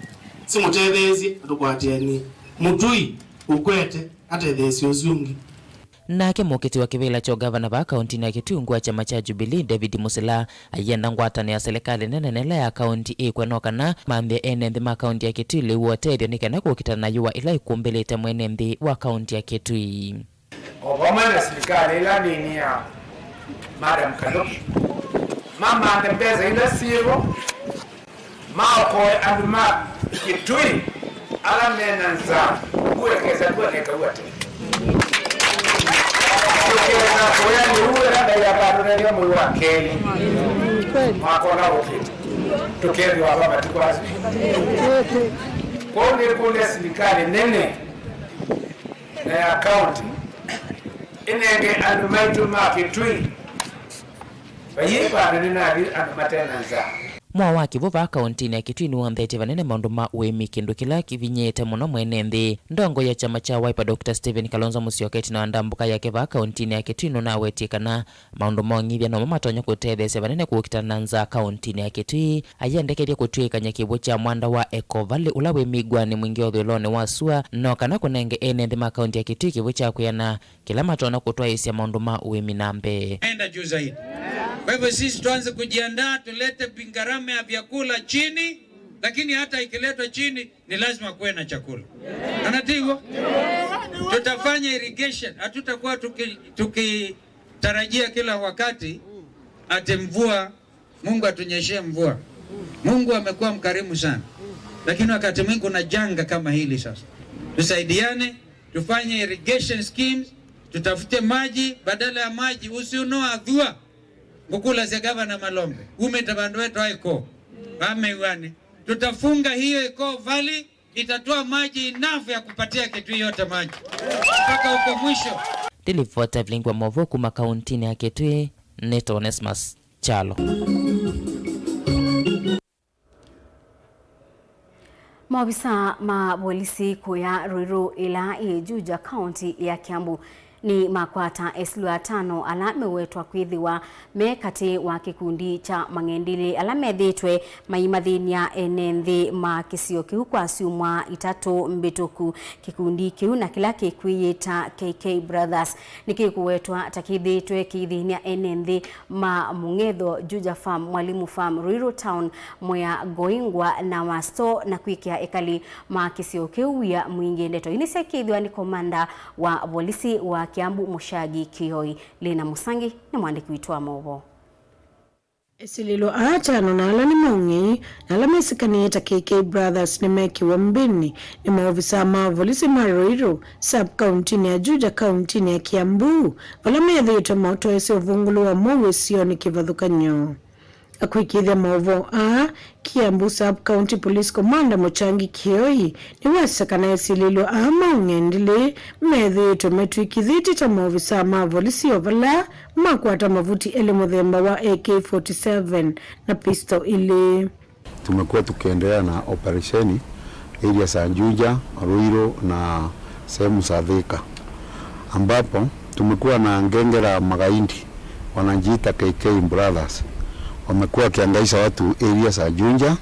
simutethesi atukwatiani mutui ukwete atethesi osungi. Nake mukiti wa kivila cho gavana wa kaunti ya Kitui wa chama cha Jubilee David Musila ayenda ngwatani ya serikali nene ya kaunti ikwenoka mambia ene nthi ma kaunti ya Kitui liu watethio nikana kukitana yuwa ila ikumbelete mwene nthi wa kaunti ya Kitui. Obama na serikali ila nini ya Madam Kaluki mama andembeza ila siro maokoe anduma Kitui ala mena nza uwekeza uwate tukeza koya ni uwe rada ya barura ya mulu wa Keli makona ukiti tukezi wa baba tukwazi kwa kule serikali nene na ya county inenge andumaitu ma Kitui bayipa nina andumatena nza mwa waki vuva kaunti ya Kitui ni wanthete vanene maundu ma uimi kindu kila kivinyete muno mwene nthi ndongo ya chama cha Wiper Dr. Stephen Kalonzo Musyoka na ndambuka yake va kaunti ya Kitui no nawetie kana maundu mongithia no matonya kutethesia vanene kukitana nza kaunti ya Kitui ayendekeria kutwikanya kivu cha mwanda wa Eco Valley ula wi migwani mwingi othilone wa sua no kana kunenge ene nthi ma kaunti ya Kitui kivu cha kuyana kila matona kutwaisia maundu ma uimi nambe enda juu zaidi. Kwa hivyo sisi tuanze kujiandaa, tulete pingarame ya vyakula chini, lakini hata ikiletwa chini ni lazima kuwe na chakula. Anatigo? Tutafanya irrigation, hatutakuwa tukitarajia kila wakati ate mvua, Mungu atunyeshee mvua. Mungu amekuwa mkarimu sana. Lakini wakati mwingi kuna janga kama hili sasa. Tusaidiane, tufanye irrigation schemes, tutafute maji, badala ya maji usiunoa dhua. Ngukula za gavana Malombe umetabandu wetu haiko wameiwane tutafunga hiyo Eco Valley itatoa maji enough ya kupatia Kitui yote maji mpaka huko mwisho. Dilifuata Vilingi wa Mauvoo kuma kaunti ya Kitui neto Onesmus Chalo. Maafisa ma polisi kuya Ruiru ila Ijuja kaunti ya Kiambu ni makwata eslua 5 ala mewetwa kwithiwa mekati wa kikundi cha Mang'endili ala methitwe maimathinia enenthi ma kisio kiu kwa siumwa 3 mbituku kikundi kiu na kila kikwiyita KK Brothers nikikuwetwa takithitwe kithinia enenthi ma Mung'etho Juja Farm Mwalimu Farm Ruiru Town Mwea Goingwa na Wasto na kwikia ekali ma kisio kiu ya mwingi ndeto inise kithiwa ni komanda wa polisi wa Kiambu Mushagi Kioi. Lina Musangi ni mwandiki wetu wa Mauvoo. Esililo atano na alani maungi na ala mesikani eta KK Brothers ni meki wa mbini ni maofisa Mauvoo lisi Maroiro sub-county ni ya Juja county ni ya Kiambu wala meadhi yuta mauto esi uvungulu wa Mauvoo sioni kivadhuka nyo. Akuikidha Mauvoo Kiambu sub-county police commander Mochangi Kioi ni wasakana esililo maungi ndile meadhi yuta metu ikidhiti ta maofisa Mauvoo lisi ovala makwata mavuti ele mudhemba wa AK-47 na pistol ile. Tumekuwa tukiendelea na operesheni area za Juja, Ruiro na sehemu za Thika, ambapo tumekuwa na ngenge la magaindi wanajiita KK Brothers. Wamekuwa kiangaisha watu area za Juja,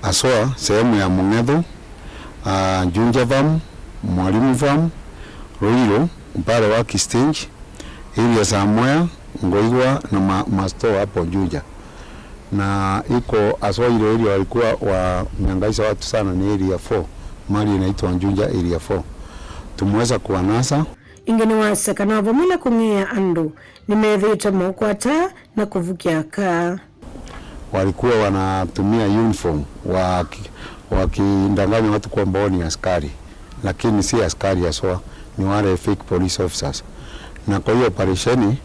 aswa sehemu ya Mungetho, Juja Farm, Mwalimu Farm, Ruiro, upande wa Kistinji, area za Mwea, Ngoigwa na masto hapo Juja. Na iko aswa ile area walikuwa wamengaisha watu sana ni area 4, mali inaitwa Juja area 4. Tumeweza kuwanasa. Ingeni wasakana wavumila kungea andu nimedhita maukwata na kuvukia kaa. Walikuwa wanatumia uniform wakindanganya watu kwa mboni askari, lakini si askari aswa, ni wale fake police officers. Na kwa hiyo operesheni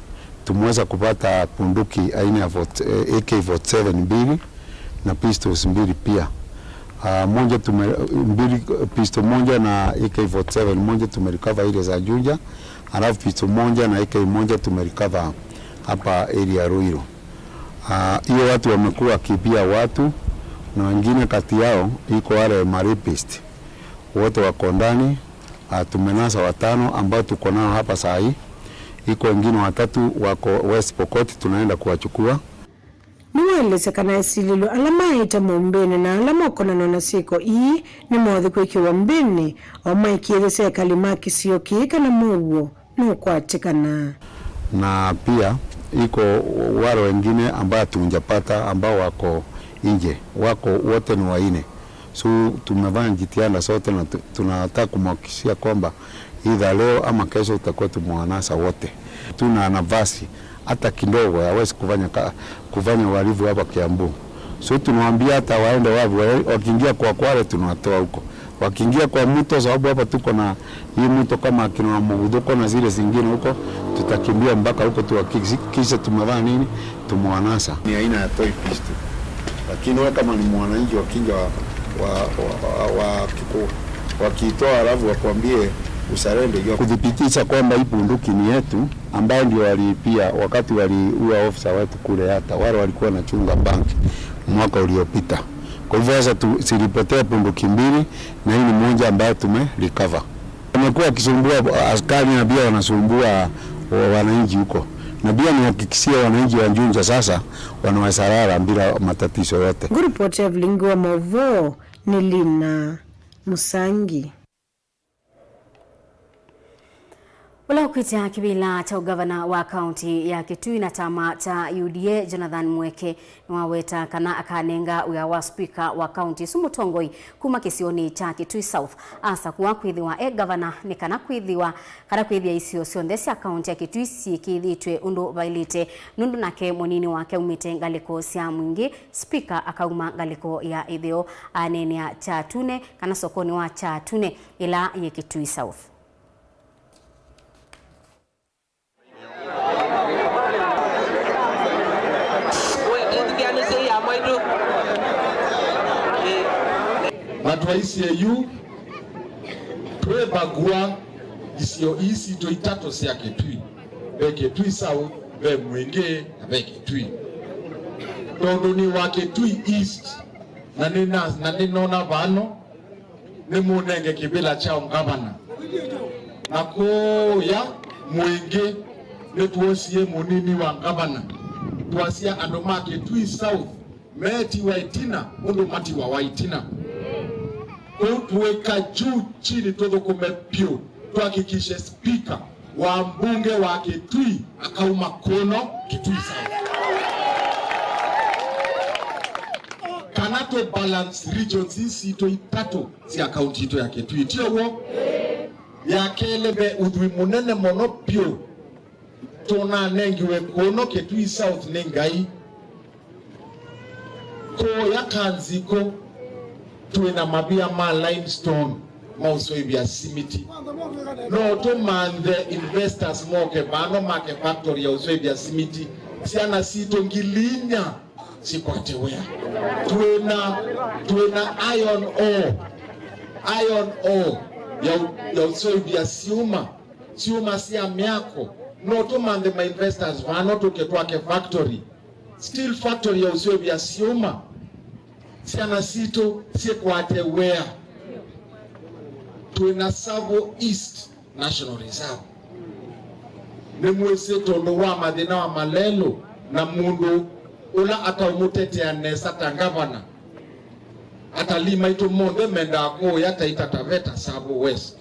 tumeweza kupata punduki aina ya AK-47 mbili na pistols mbili pia. Moja pistol moja na AK-47 moja tumerecover ile za Juja, alafu pistol moja na AK moja tumerecover hapa area Ruiro. Hiyo watu wamekuwa kipia watu na wengine kati yao iko wale maripist. Wote wako ndani, tumenasa 5 ambao tuko nao hapa saa hii. Iko wengine 3 wako West Pokot, tunaenda kuwachukua. Niwele sekana esililo alama ita mumbene na alama kona nona siko ni mwadhi kweki wa mbene o maikieze seka limaki siyo kiika na Mauvoo nukwa tikana. Na pia iko wale wengine ambao tunjapata ambao wako nje, wako wote ni 4. So tumevaa jitihada sote na tunataka kumhakikishia kwamba either leo ama kesho tutakuwa tumewanasa wote. Tuna nafasi hata kidogo hawezi kufanya uhalifu hapa Kiambu. So tunawaambia hata waende wapi, wakiingia kwa Kwale tunawatoa huko. Wakiingia kwa mto, sababu hapa tuko na hii mto kama kina Mauvoo na zile zingine huko, tutakimbia mpaka huko tuhakikishe tumevaa nini, tumewanasa. Ni aina ya toy pistol. Lakini wewe kama ni mwananchi wakinja wakitoa alafu wakwambie usarende hiyo kudhibitisha kwamba hii bunduki ni yetu, ambayo ndio walipia wakati waliua ofisa wetu kule, hata wale walikuwa na chunga banki mwaka uliopita. Kwa hivyo sasa tulipotea bunduki 2 na hii ni moja ambayo tumerecover. Wamekuwa kisumbua askari na pia wanasumbua wananchi huko. Na pia nihakikishia wananchi wa Juja sasa wanawasarara bila matatizo yote. Ripoti ya Vilingi wa Mauvoo ni Lina Musangi. Wala kuitia kibila cha ugavana wa kaunti ya Kitui na chama cha UDA Jonathan Mweke niwaweta kana akanenga uya wa speaker wa kaunti Sumutongoi kuma kisioni cha Kitui South asa kuwa kwithiwa gavana ni kana kwithia isio cionthesi ya kaunti ya Kitui sikithitwe undu bailite nundu nake munini wake umite ngaliko cia mwingi speaker akauma ngaliko ya ithio anene ya Chatune kana sokoni wa Chatune ila ye Kitui South. Matwaisi yu twebagua isio isi to itato cia Kitui be Kitui South be Mwingi na be Kitui tondu ni wa Kitui East na ninona bano ni munenge kibila chao ngavana na kuya Mwingi ni tuosie munini wa ngavana tuasia andoma Kitui South meti wa itina mundu mati wa waitina tuweka juu chini tudhukume pio tuhakikishe speaker wa mbunge wa Kitui akauma kono Kitui South. Kanato balance regions isi to itato si akaunti ito ya Kitui tiyo ya kelebe udhui munene mono pio tona nengiwe kono Kitui South nengai ko ya kanziko tuena mabia ma limestone mausoi vya simiti no to man the investors moke bano make factory ya usoi vya simiti siana sito ngilinya sikwatewea tuena iron ore ya usoi vya siuma siya miako no to man the my investors bano tuketwa ke factory steel factory ya usoi vya siuma siana sito sikwatewea tuena Savo East National Reserve nemwese tondo wa madina wa malelo na mundu ula ataumutetea nesa tangavana atalima ito monde menda ko yata itataveta Savo West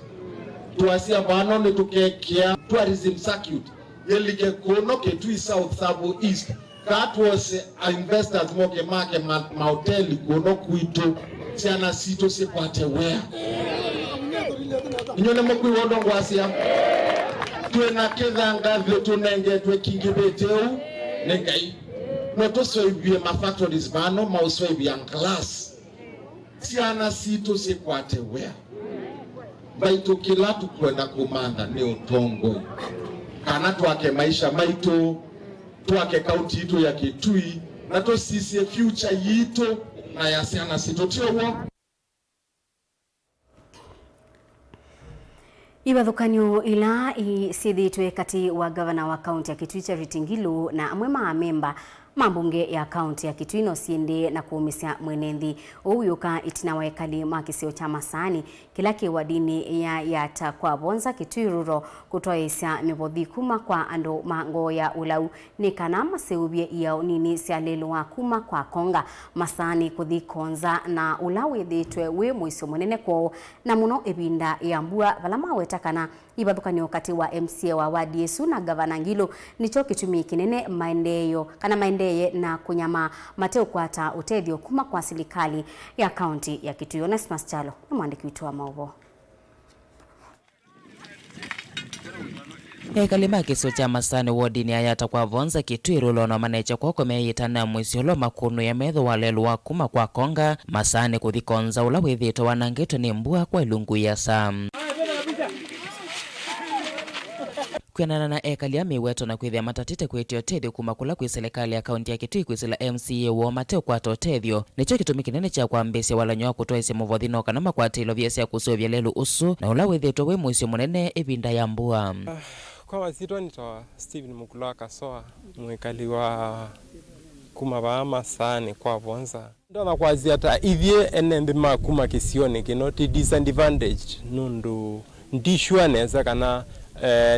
tuasia bano ne tukekia tourism circuit yelike kono ke tui South Savo East that was investors moke make mahoteli kono kuito siana sito sekwate wea inyone mokwi wondo ngwasia tuena kezanga vyetu nenge twe kingibeteu nengai no to soibie ma factories bano ma soibie glass siana sito sekwate wea baito kila tukwenda kumanda ni utongo kana twake maisha maito twake kaunti ito ya Kitui na to sisi future yito na yasiana sito tiowo Ibathukanio ila isithitwe kati wa gavana wa kaunti ya Kitui Charity Ngilu na amwe ma memba mambunge ya kaunti ya Kitui no siende na kuumisia mwenendi uyuka itina wa ekali makisio cha Masani kila kiwa dini ya takwa bonza Kitui ruro kutoesya mibodhi kuma kwa ando mango ya ulau ni kana maseubie yao nini sialelo wa kuma kwa konga Masani kuthi konza na ulau ithitwe we mwisho mwenene kwa na muno ebinda ya mbua valama wetakana ibathukanio kati wa MCA wa wadi Yesu na gavana Ngilu nicho kitumi kinene maendeye na kunyama mateo kwata utethio kuma kwa serikali ya kaunti ya Kitui. Onesmus Chalo na mwandiki wetu wa Mauvoo. Kalima kiso cha Masani wodi ni ayata kwa vonza Kitui rulo na manecha kwa komeyitana mwisiolo makunu ya medho walelu wa kuma kwa konga Masani kuthikonza ula withito wanangeto ni mbua kwa ilungu ya Sam. Kwenana na ekali ya miweto na kwithia matatite kwetio tethio kuma kula kwi serikali ya kaunti ya Kitui kwisila MCA wo mateo kwa tethio nicho kitumi kinene cha kwambisia walanyoa kutoesya muvothino kana makwatilo vyesya kusovya lelu usu na ula withito we mwisio munene ibinda ya mbua. Kwa wazito nitoa Steven Mukula Kasoa mwekali wa kuma ba Masani kwa vonza ndona kwa ziata ivye enembe makuma kisione kinoti disadvantage nundu ndishwa neza kana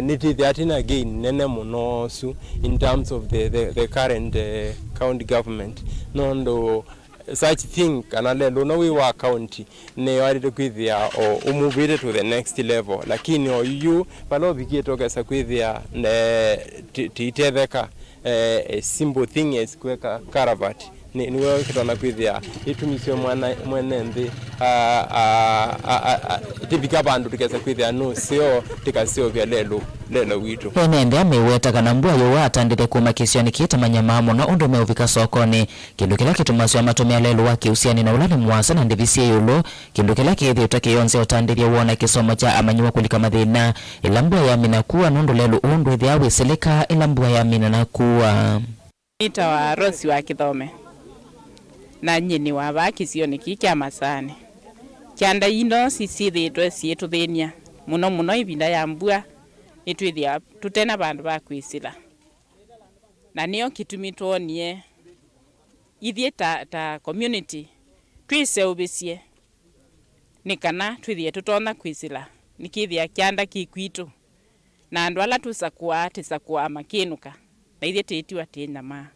niti thatina gain nene munosu in terms of the current county government nondo such thing kana lelo no we wa county ne wali kwithia o umuvire to the next level lakini o you palo bikito sa kwithia ne titetheka a simple thing is kweka karavati ni wewe kitana kwithia itumisio mwenendi tibika bandu tikesa kwithia no sio tikasio vya lelo witu enende ameweta kana mbua yo watandire kuma kisioni kita manyamamo na undu meuvika sokoni kindu kila kitumasio matumia lelo wake usiani na ulani mwasa na ndivisi yulo kindu kila kithi utakionze utandiria wona kisomo cha amanyiwa kulika mathina ilambua ya mina kuwa nundu lelo undu ithiawe silika ilambua ya mina na kuwa ita wa Rosi wa Kithome na nyini wa bakisioni kikya Masani kyanda ino sisithitwe sietuthinia muno ibinda ya mbua itwithia tutena bandu bakwisila na niyo kitumitonie ithie ta community twiseubisie nikana twithie tutona kwisila nikithia kyanda kikwitu na andu ala tisakua makinuka na ithie titiwa tinama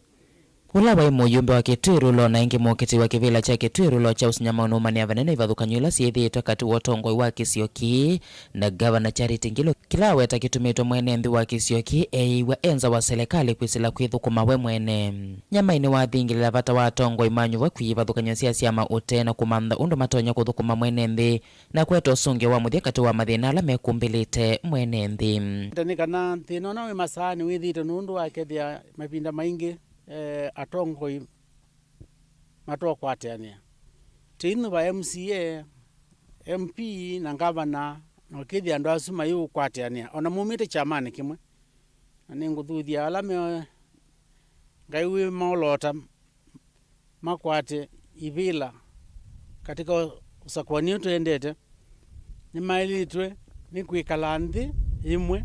ula wa muyumbe wa Kitui rulo na ingi mokiti wa kivila cha Kitui rulo cha usinyama unuma ni avanene ivadhukanyo ila siethitwe kati wotongoi wa Kisioki na gavana Charity Ngilu kila weta kitumitwa mwene mbi wa Kisioki wa enza wa serikali kwisila kwithukuma we mwene nyamaini wa thingilila vata wa tongoi manyu wa kwivadhukanyo siasia maute na kumantha undu matonya kuthukuma mwene mbi na kweto sungi wa muthia kati wa mathina ala mekumbilite mwene mbi ndani kana thina na we Masani withite nundu wa kethia mapinda maingi atongoi mato kwateania tinu ba MCA MP na governor no kithi andu asuma yu kwateania ona mumite chamani kimwe ani nguthuthia ala me ngaiwe maulota makwate ivila katika usakwani tuendete ni mailitwe ni kwikala nthi imwe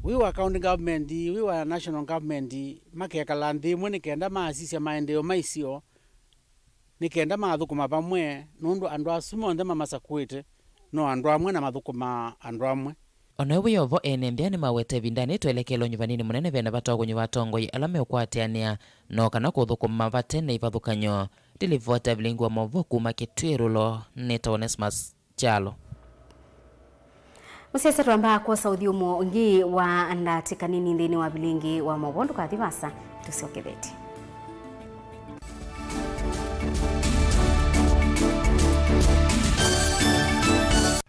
we were county government, we were national government, makekala nthi imwe nikenda maasisia maendeleo maisio nikenda mathukuma pamwe nundu andu asumo nthe mamasakwite no andu amwe na mathukuma andu amwe ona we yovo enembia ni mawete vindani twelekelo nyuvanini munene vena vatogo nyuvatongoi alame ukwateania no kana kuthukuma vatene ivathukanyo dilivota Vilingi wa Mauvoo kuma Kitwirulo neta Onesmus Chalo. Musese twamba kwa saudi umo ngi wa andatika nini ndini wa Vilingi wa Mauvoo ndukathivasa tusiokebeti.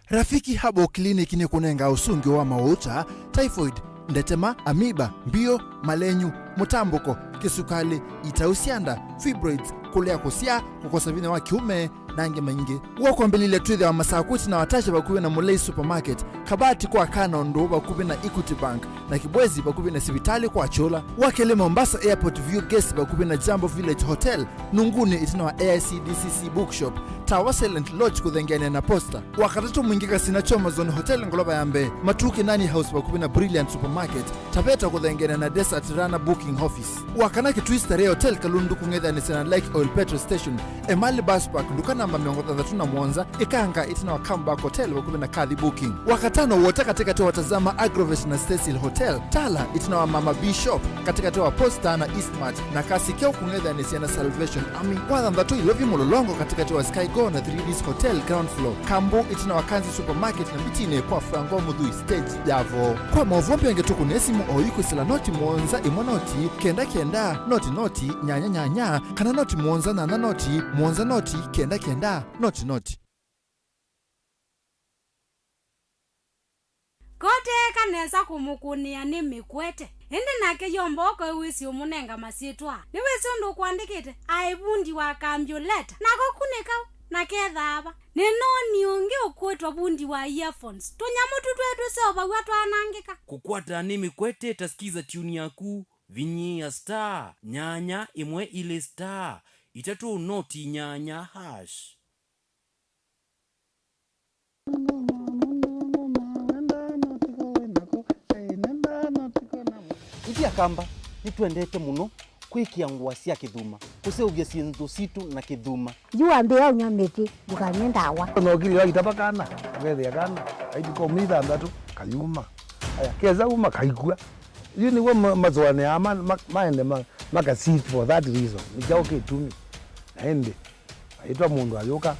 Rafiki Habo Clinic ni kunenga usungi wa mauta, typhoid, ndetema, amiba, mbio, malenyu, mutambuko, kisukali, itausianda, fibroids, kulea kusia, kukosa vina wa kiume, nange maingi. Wako mbilile tuithe wa masakuti na watasha bakubi na Mulei Supermarket, kabati kwa Kanondo bakubi na Equity Bank, na Kibwezi bakubi na Sibitali kwa Chola, wakele Mombasa Airport View Guest bakubi na Jambo Village Hotel, Nunguni itina wa AICDCC Bookshop, Tower Silent Lodge kuthengene na Posta. Wakatatu mwingika Sinachoma Zone Hotel Ngoloba Yambe, Matuki Nani House bakubi na Brilliant Supermarket, Tabeta kuthengene na Desert Rana Booking Office. Wakanaki Twister Hotel Kalundu kungetha ni Sena Lake Oil Petrol Station, Emali Bus Park nduka namba 33 Mwanza, Ikanga itina wa Comeback Hotel bakubi na Kadhi Booking. Wakatano wote katika tewa tazama Agrovet na Cecil Hotel, Tala itina wa Mama B Shop katika tewa Posta na Eastmart, na Kasikeo kungetha ni Sena Salvation Army. Wadhamdatu ilovi mulolongo katika tewa Skygo na 3Ds Hotel ground floor. Kambu itina wa Kanzi Supermarket na mitine kwa Frango Mudhui Stage Javo. Kwa Mauvoo pia ngetuku nesimu oyuku sila noti Mwanza imonoti kenda kenda noti noti nyanya nyanya kana noti Mwanza na noti Mwanza noti kenda kenda noti noti. Kote kaneza kumukunia ni mikwete indi nake yomboko wisi umunenga masitwa ni wisi undu kuandikite aibundi wa kambyo leta nako kunika na kethaba ni noni ungi ukwetwa bundi wa earphones tunyamutu twetu soba watu anangika kukwata ni mikwete tasikiza tune yaku vinyi ya star nyanya imwe ile star itatu noti nyanya hash. Ikia kamba nitwendete muno kwikia ngwa cia kithuma kuseugia cintu situ na kithuma jua mbea unyamiti dukanye ndawa no kili wa itabakana wethe kana aidi ko mitha ndatu kayuma aya keza uma kaikua yuni wo mazwane ama maende maka seat for that reason nijao kitumi naende aitwa mundu ayoka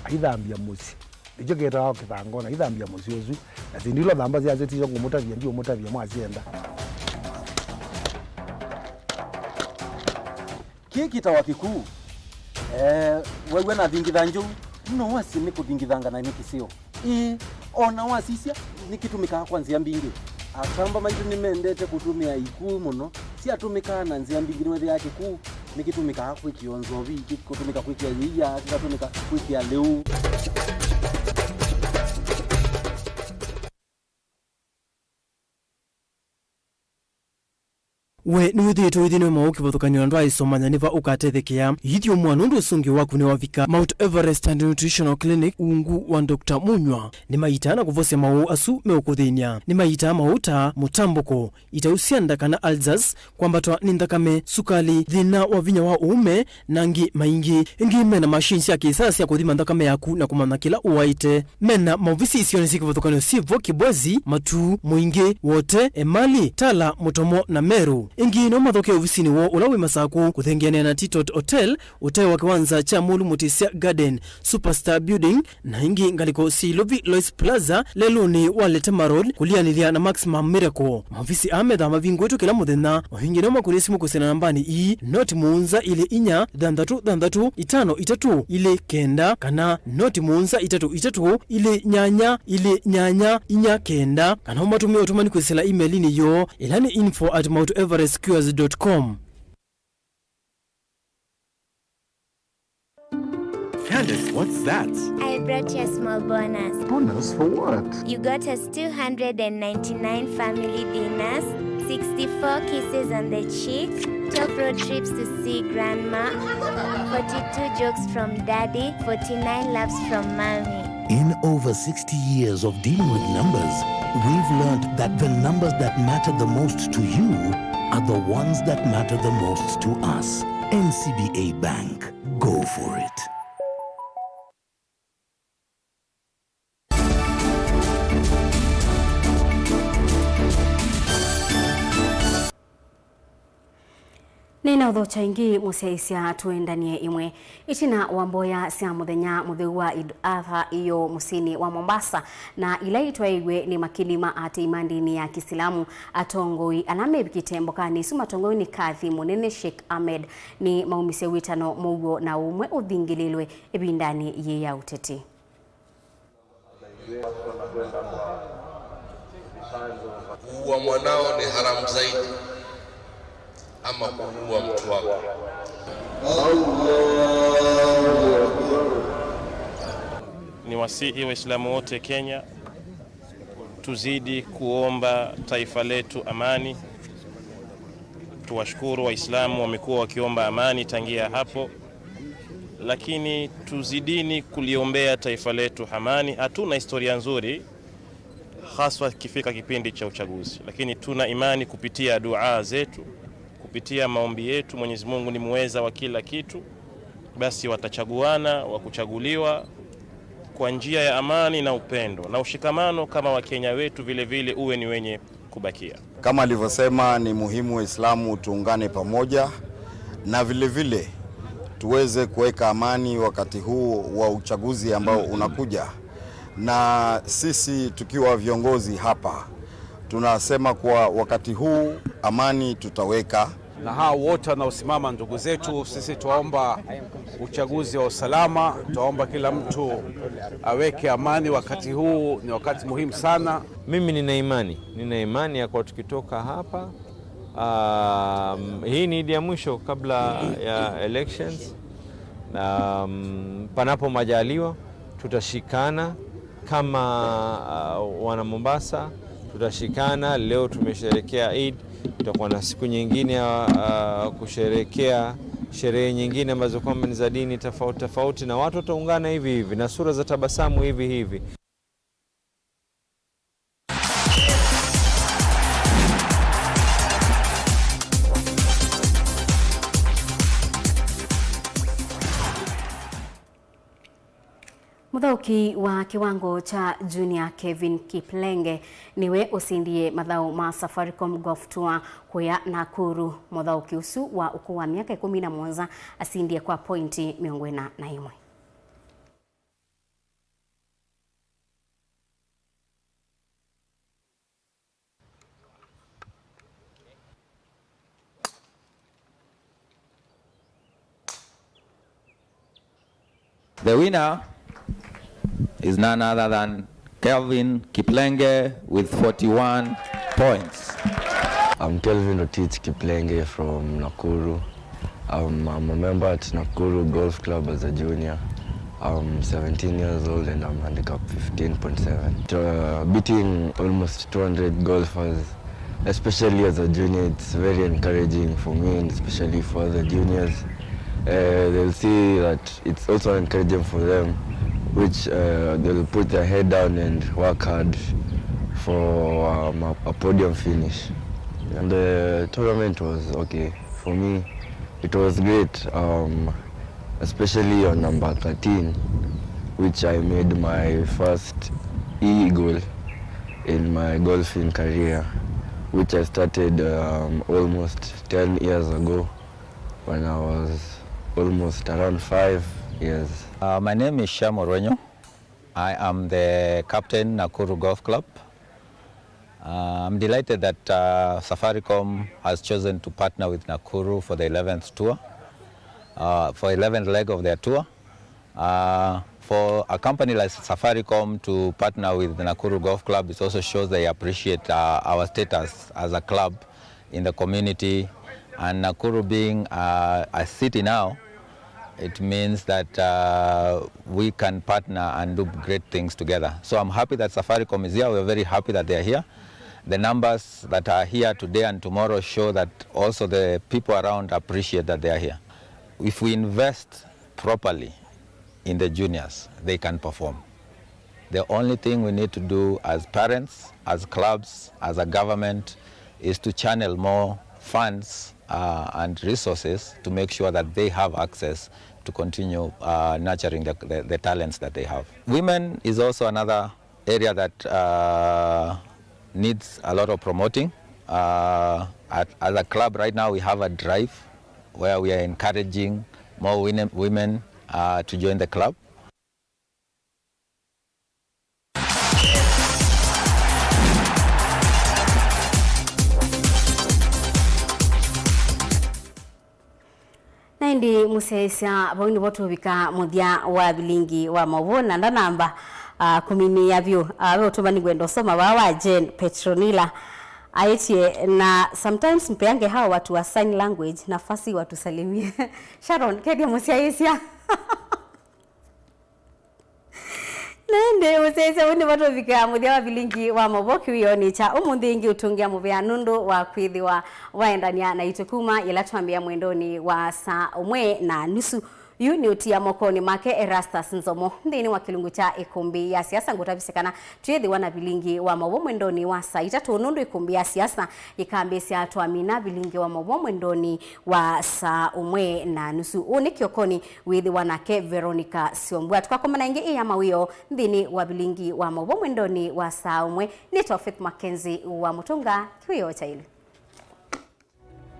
aithambia musi ijo ketao kitangona aithambia musi ozu na tindilo thamba cia zeti ngo mutavia ndio mutavia mwazienda kiki tawa kikuu wewe na thingitha nju no wasi ni kuthingithanga na nikisio ona wasisia nikitumika kwanzia mbingi akamba maitu nimendete kutumia iku muno si atumika na nzia mbingi wewe yake ku nikitumika kwikionzo vi kutumika kwikia yia kutumika kwikia leo we ni withitwo withine mauki buthukanio ndu aisomanya niva ukatethekia yithio mwana ndu usungi waku ni wavika Mount Everest and Nutritional Clinic ungu wa Dr. Munywa ni maitana kuvosia mau asu meukuthinia ni maita mauta mutambuko itausianda kana alzas kwambatwa ni nthakame sukali thina wa vinya wa uume nangi maingi ingi mena machines ya kisasa ya kuthima nthakame yaku na kumana kila uwaite mena mauvisi isioni siki buthukanio sivo Kibwezi Matu Mwingi wote Emali Tala Mutomo na Meru ingi no mathoke ofisini wo ulawe masaku kuthengeana na Titot Hotel wa kiwanza cha Mulu Mutisia Garden Superstar Building na ingi ngaliko Silovi Lois Plaza leluni walete marod kulianithia na Maximum Miracle mafisi amedha mavingo wetu kila muthenya mavingi no makulisi mukosena nambani noti muunza ile inya dandatu itano itatu ile kenda kana noti muunza itatu ile nyanya inya kenda kana umatumia utumani kwesela email ni yo ilani info@mouteverestcures.com Candace, what's that? I brought you a small bonus. Bonus for what? You got us 299 family dinners, 64 kisses on the cheek, 12 road trips to see grandma, 42 jokes from daddy, 49 laughs from mommy. In over 60 years of dealing with numbers, we've learned that the numbers that matter the most to you are the ones that matter the most to us. NCBA Bank. Go for it. Nina uthocha ingi museisya tuendanie imwe itina wamboya sia muthenya mutheu wa Idul-Adha iyo musini wa Mombasa na ila itwaigwe ni makilima ati imandini ya Kisilamu atongoi alame bikitembo kanisu matongoi ni kathi munene Sheikh Ahmed ni maumise witano Mauvoo na umwe uthingililwe ebindani ye ya uteti. Kuua mwanao ni haramu zaidi ama kuua mtu wako. Ni wasihi Waislamu wote Kenya tuzidi kuomba taifa letu amani. Tuwashukuru Waislamu wamekuwa wakiomba amani tangia hapo, lakini tuzidini kuliombea taifa letu amani. Hatuna historia nzuri haswa kifika kipindi cha uchaguzi, lakini tuna imani kupitia dua zetu, kupitia maombi yetu, Mwenyezi Mungu ni muweza wa kila kitu, basi watachaguana wa kuchaguliwa kwa njia ya amani na upendo na ushikamano kama Wakenya wetu vile vile uwe ni wenye kubakia. Kama alivyosema, ni muhimu Waislamu tuungane pamoja na vile vile tuweze kuweka amani wakati huu wa uchaguzi ambao unakuja. Na sisi tukiwa viongozi hapa tunasema kwa wakati huu amani tutaweka. Na hao wote wanaosimama ndugu zetu, sisi tuomba uchaguzi wa usalama, tuomba kila mtu aweke amani. Wakati huu ni wakati muhimu sana. Mimi nina imani ya kwa tukitoka hapa, hii ni idi ya mwisho kabla ya elections, panapo majaliwa tutashikana kama wana Mombasa, tutashikana. Leo tumesherehekea Eid, tutakuwa na siku nyingine kusherehekea sherehe nyingine ambazo kwamba ni za dini tofauti tofauti, na watu wataungana hivi hivi na sura za tabasamu hivi hivi. Muthauki wa kiwango cha junior Kevin Kiplenge niwe usindie mathau ma Safaricom Golf Tour kuya Nakuru. Muthauki usu wa ukuu wa miaka 11 asindie kwa pointi 41. The winner is none other than Kelvin Kiplenge with 41 points. I'm Kelvin Otich Kiplenge from Nakuru. I'm a member at Nakuru Golf Club as a junior. I'm 17 years old and I'm handicap 15.7. Beating almost 200 golfers, especially as a junior, it's very encouraging for me and especially for the juniors. They'll see that it's also encouraging for them, which they'll put their head down and work hard for a podium finish. And the tournament was okay. For me, it was great, especially on number 13, which I made my first eagle in my golfing career, which I started almost 10 years ago when I was almost around 5 years. My name is Shamo Ronyo. I am the captain Nakuru Golf Club. I'm delighted that Safaricom has chosen to partner with Nakuru for the 11th tour, for 11th leg of their tour. For a company like Safaricom to partner with the Nakuru Golf Club, it also shows they appreciate our status as a club in the community. And Nakuru being a city now, It means that we can partner and do great things together. So I'm happy that Safaricom is here. We're very happy that they're here. The numbers that are here today and tomorrow show that also the people around appreciate that they are here. If we invest properly in the juniors, they can perform. The only thing we need to do as parents, as clubs, as a government, is to channel more funds and resources to make sure that they have access to continue nurturing the talents that they have. Women is also another area that needs a lot of promoting. As a club right now, we have a drive where we are encouraging more women to join the club. Naindi musesia bawini boto bika mudia wa Vilingi wa Mauvoo na namba kumini yavyo utubani gwendo soma wawa Jane Petronila aitie na sometimes mpeange hawa watu wa sign language nafasi watu salimie. Sharon kedi musesia Nende usese undi watu vika mudia wa Vilingi wa Mauvoo kiwioni cha umundingi utungia muvea nundu wa kuidhi wa waendania na itukuma ila tuambia mwendoni wa saa umwe na nusu yu ni utia mokoni make Erastus Nzomo ndini wa kilungu cha ikumbi ya siasa ngutabisekana tuyethi wana Vilingi wa Mauvoo mwendoni wa saa itatu nundu ikumbi ya siasa ikambisia tuamina Vilingi wa Mauvoo mwendoni wa saa umwe na nusu uni kiokoni withi wanake Veronica Siombua tukakomana ingi iya mawio ndini wa Vilingi wa Mauvoo mwendoni wa saa umwe ni Tofik MAKENZI wa Mutunga kiwiyo cha ili.